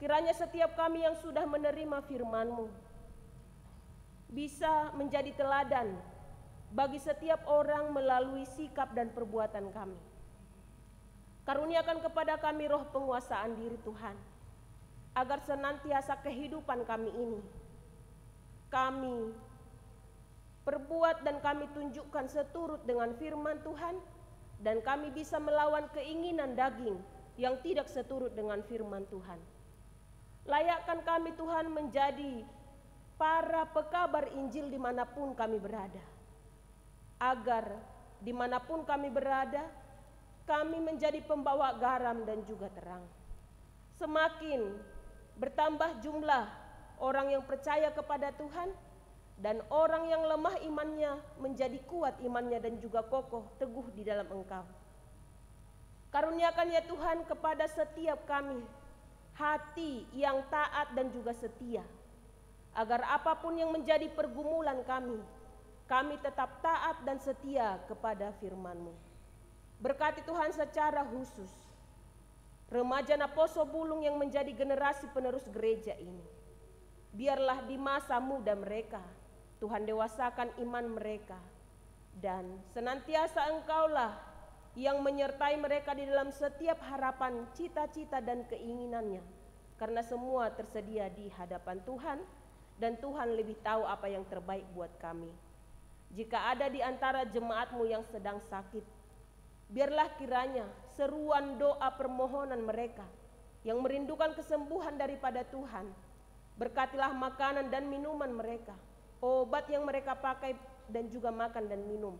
Kiranya setiap kami yang sudah menerima firman-Mu bisa menjadi teladan bagi setiap orang melalui sikap dan perbuatan kami. Karuniakan kepada kami roh penguasaan diri Tuhan, agar senantiasa kehidupan kami ini kami perbuat dan kami tunjukkan seturut dengan firman Tuhan, dan kami bisa melawan keinginan daging yang tidak seturut dengan firman Tuhan. Layakkan kami Tuhan menjadi para pekabar Injil dimanapun kami berada, agar dimanapun kami berada, kami menjadi pembawa garam dan juga terang. Semakin bertambah jumlah orang yang percaya kepada Tuhan, dan orang yang lemah imannya menjadi kuat imannya dan juga kokoh teguh di dalam Engkau. Karuniakan ya Tuhan kepada setiap kami hati yang taat dan juga setia, agar apapun yang menjadi pergumulan kami tetap taat dan setia kepada firman-Mu. Berkati Tuhan secara khusus remaja Naposo Bulung yang menjadi generasi penerus gereja ini. Biarlah di masa muda mereka, Tuhan dewasakan iman mereka, dan senantiasa Engkaulah yang menyertai mereka di dalam setiap harapan, cita-cita dan keinginannya, karena semua tersedia di hadapan Tuhan, dan Tuhan lebih tahu apa yang terbaik buat kami. Jika ada di antara jemaat-Mu yang sedang sakit, biarlah kiranya seruan doa permohonan mereka yang merindukan kesembuhan daripada Tuhan, berkatilah makanan dan minuman mereka, obat yang mereka pakai dan juga makan dan minum,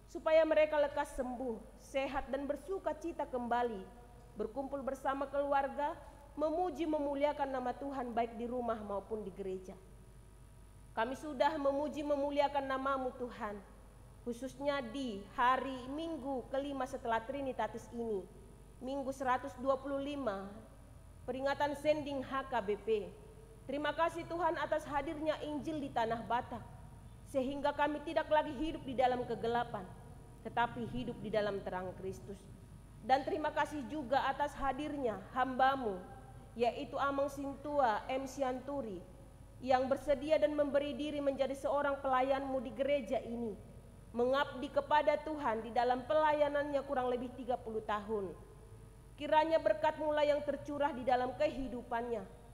supaya mereka lekas sembuh, sehat dan bersuka cita kembali, berkumpul bersama keluarga, memuji memuliakan nama Tuhan baik di rumah maupun di gereja. Kami sudah memuji memuliakan nama-Mu Tuhan, khususnya di hari Minggu kelima setelah Trinitatis ini, Minggu 125, peringatan sending HKBP. Terima kasih Tuhan atas hadirnya Injil di tanah Batak, sehingga kami tidak lagi hidup di dalam kegelapan, tetapi hidup di dalam terang Kristus. Dan terima kasih juga atas hadirnya hamba-Mu, yaitu Amang Sintua M. Sianturi, yang bersedia dan memberi diri menjadi seorang pelayan-Mu di gereja ini, mengabdi kepada Tuhan di dalam pelayanannya kurang lebih 30 tahun. Kiranya berkat mulai yang tercurah di dalam kehidupannya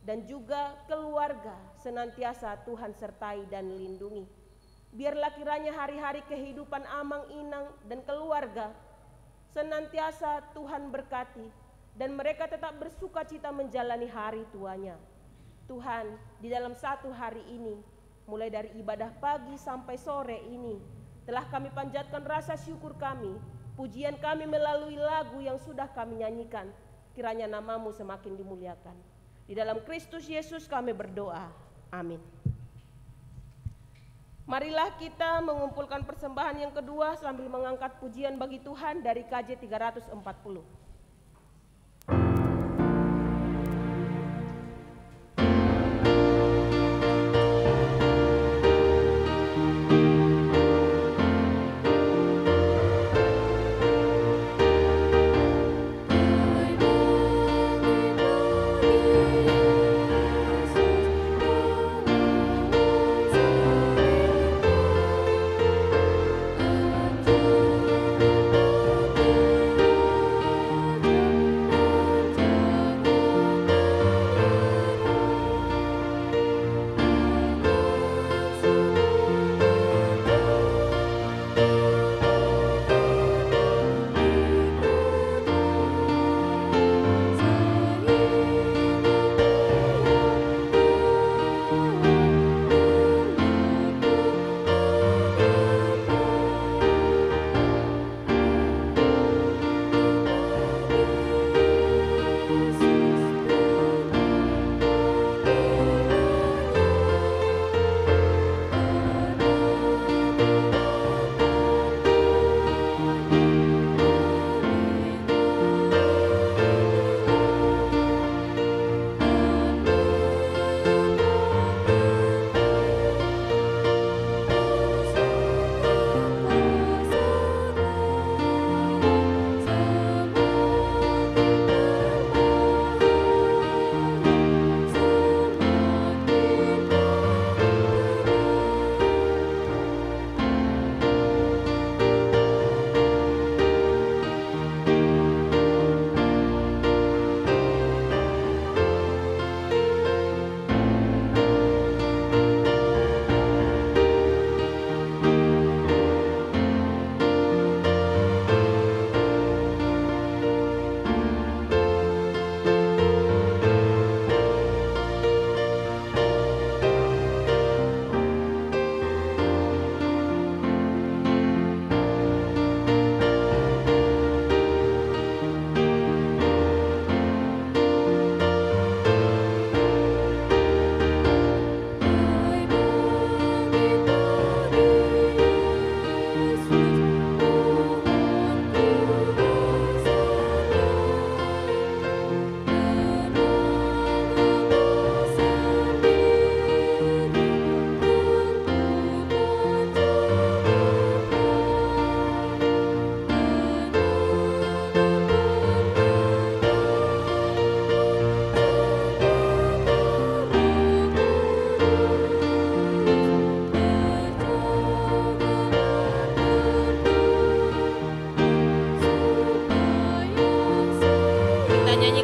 dan juga keluarga senantiasa Tuhan sertai dan lindungi. Biarlah kiranya hari-hari kehidupan Amang, Inang dan keluarga senantiasa Tuhan berkati dan mereka tetap bersuka cita menjalani hari tuanya. Tuhan, di dalam satu hari ini, mulai dari ibadah pagi sampai sore ini, telah kami panjatkan rasa syukur kami, pujian kami melalui lagu yang sudah kami nyanyikan. Kiranya nama-Mu semakin dimuliakan. Di dalam Kristus Yesus kami berdoa. Amin. Marilah kita mengumpulkan persembahan yang kedua sambil mengangkat pujian bagi Tuhan dari KJ 340. Amin.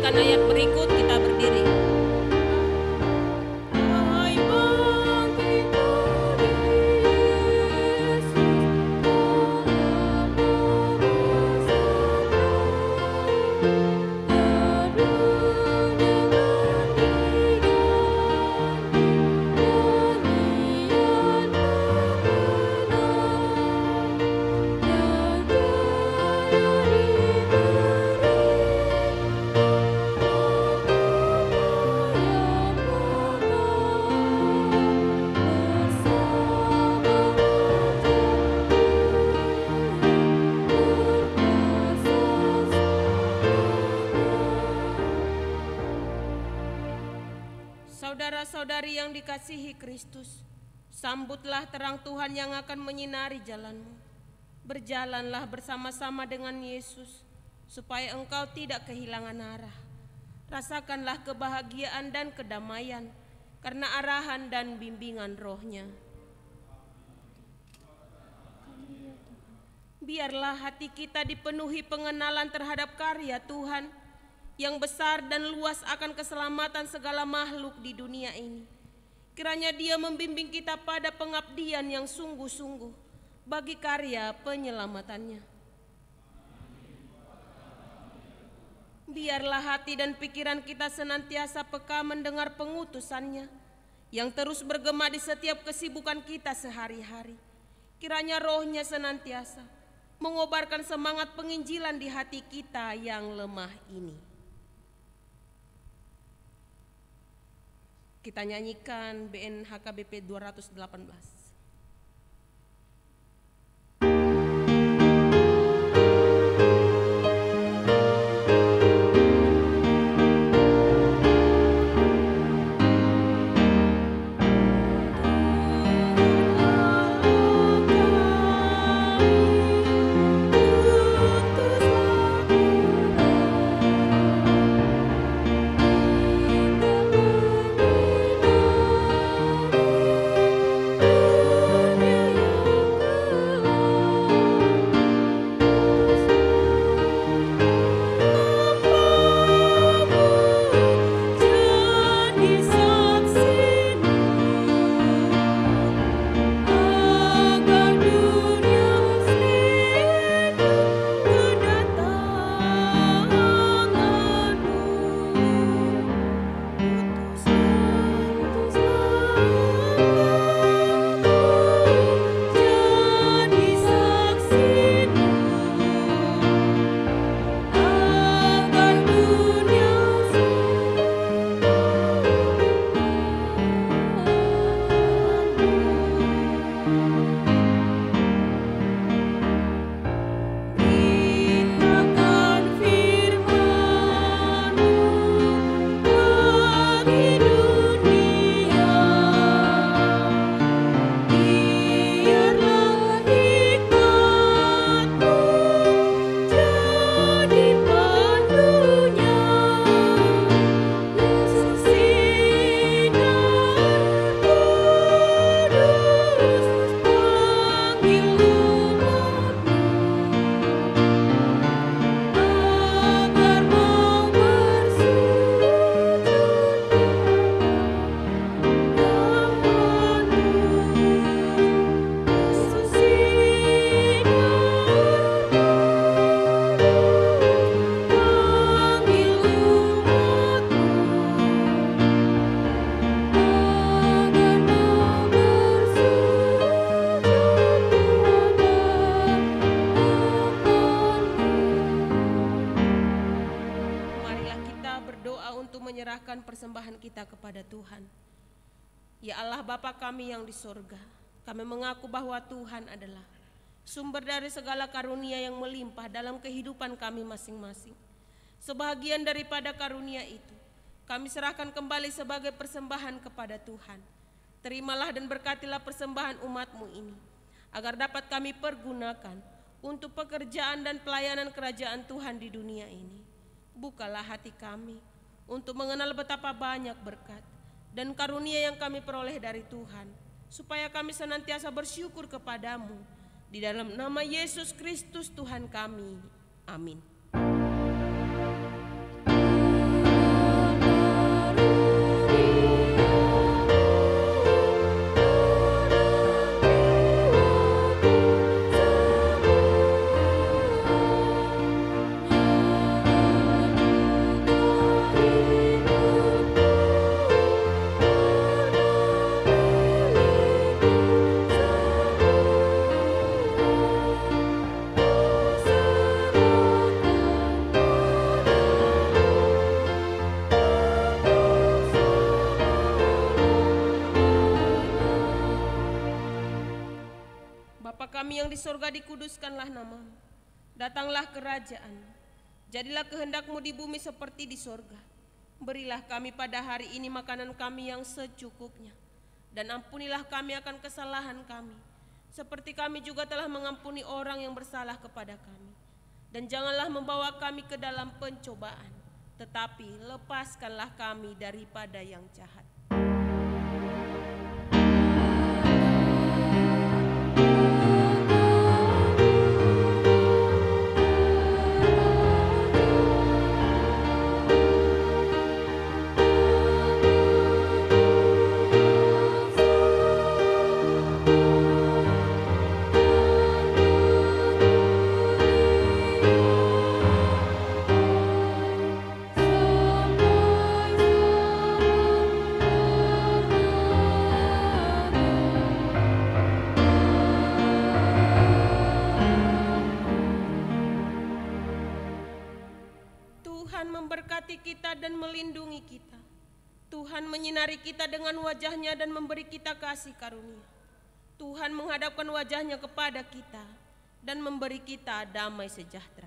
mendengarkan ayat berikut, kita berdiri. Saudara-saudari yang dikasihi Kristus, sambutlah terang Tuhan yang akan menyinari jalanmu. Berjalanlah bersama-sama dengan Yesus, supaya engkau tidak kehilangan arah. Rasakanlah kebahagiaan dan kedamaian, karena arahan dan bimbingan Roh-Nya. Biarlah hati kita dipenuhi pengenalan terhadap karya Tuhan, yang besar dan luas akan keselamatan segala makhluk di dunia ini. Kiranya Dia membimbing kita pada pengabdian yang sungguh-sungguh bagi karya penyelamatannya. Biarlah hati dan pikiran kita senantiasa peka mendengar pengutusan-Nya yang terus bergema di setiap kesibukan kita sehari-hari. Kiranya Roh-Nya senantiasa mengobarkan semangat penginjilan di hati kita yang lemah ini. Kita nyanyikan BN HKBP 218. menyerahkan persembahan kita kepada Tuhan. Ya Allah Bapa kami yang di sorga, kami mengaku bahwa Tuhan adalah sumber dari segala karunia yang melimpah dalam kehidupan kami masing-masing. Sebahagian daripada karunia itu, kami serahkan kembali sebagai persembahan kepada Tuhan. Terimalah dan berkatilah persembahan umat-Mu ini, agar dapat kami pergunakan untuk pekerjaan dan pelayanan kerajaan Tuhan di dunia ini. Bukalah hati kami untuk mengenal betapa banyak berkat dan karunia yang kami peroleh dari Tuhan, supaya kami senantiasa bersyukur kepadamu. Di dalam nama Yesus Kristus Tuhan kami. Amin. Bapa kami yang di sorga, dikuduskanlah namamu. Datanglah kerajaan. Jadilah kehendak-Mu di bumi seperti di sorga. Berilah kami pada hari ini makanan kami yang secukupnya. Dan ampunilah kami akan kesalahan kami, seperti kami juga telah mengampuni orang yang bersalah kepada kami. Dan janganlah membawa kami ke dalam pencobaan, tetapi lepaskanlah kami daripada yang jahat. Tuhan memberkati kita dan melindungi kita. Tuhan menyinari kita dengan wajah-Nya dan memberi kita kasih karunia. Tuhan menghadapkan wajah-Nya kepada kita dan memberi kita damai sejahtera.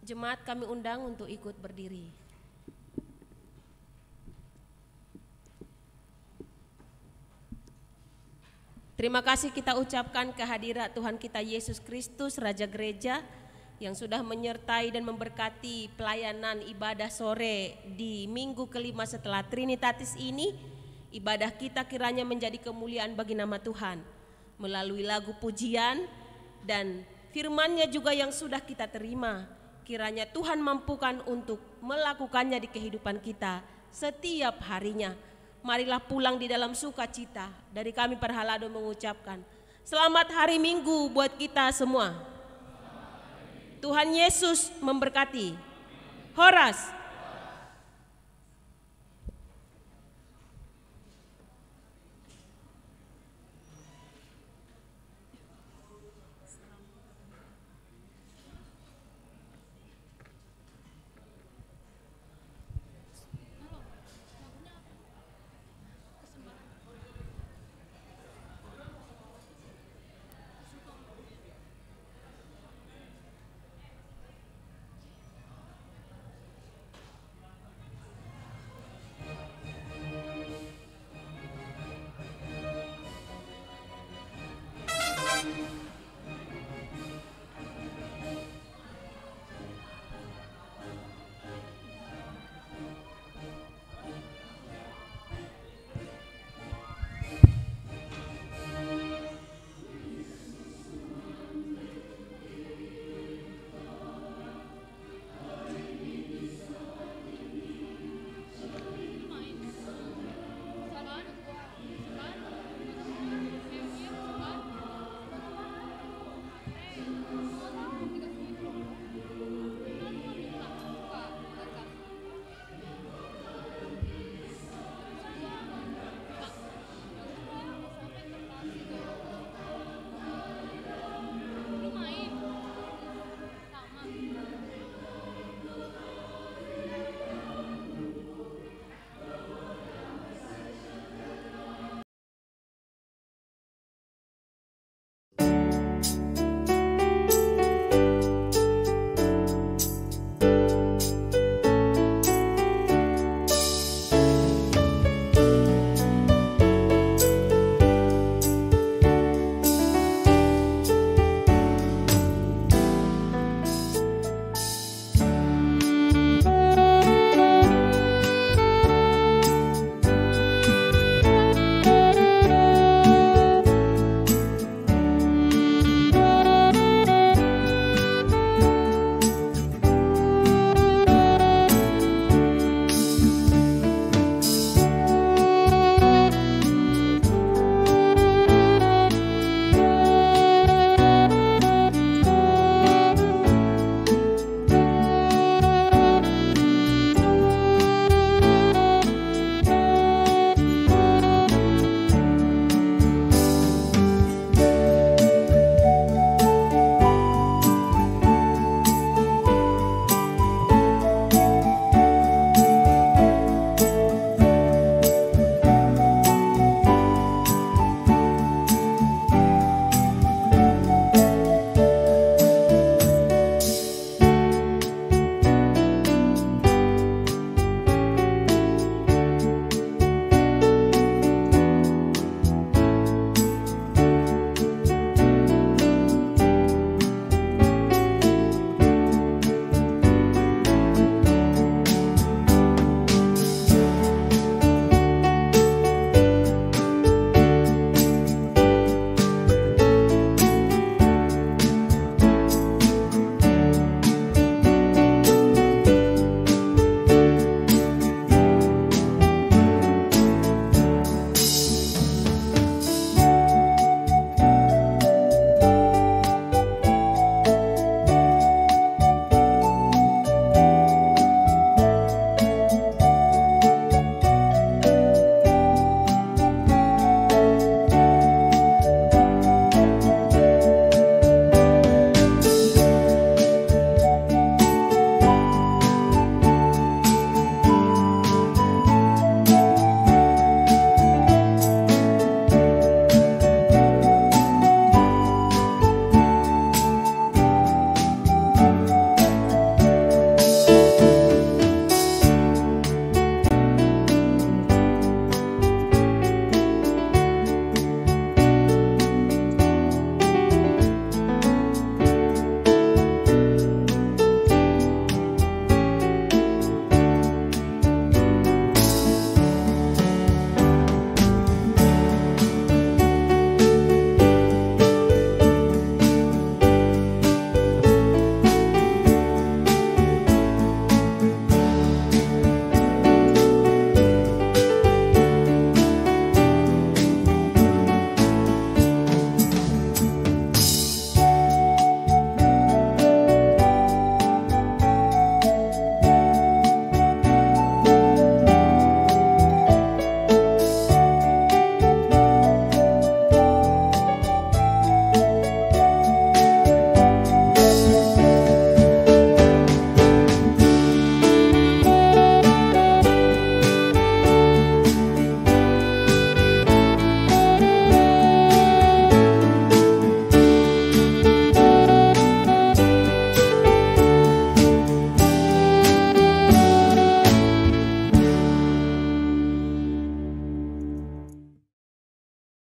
Jemaat kami undang untuk ikut berdiri. Terima kasih kita ucapkan kehadirat Tuhan kita Yesus Kristus, Raja Gereja, yang sudah menyertai dan memberkati pelayanan ibadah sore di minggu kelima setelah Trinitatis ini. Ibadah kita kiranya menjadi kemuliaan bagi nama Tuhan, melalui lagu pujian dan firman-Nya juga yang sudah kita terima. Kiranya Tuhan mampukan untuk melakukannya di kehidupan kita setiap harinya. Marilah pulang di dalam sukacita. Dari kami Perhalado mengucapkan selamat hari Minggu buat kita semua. Tuhan Yesus memberkati. Horas.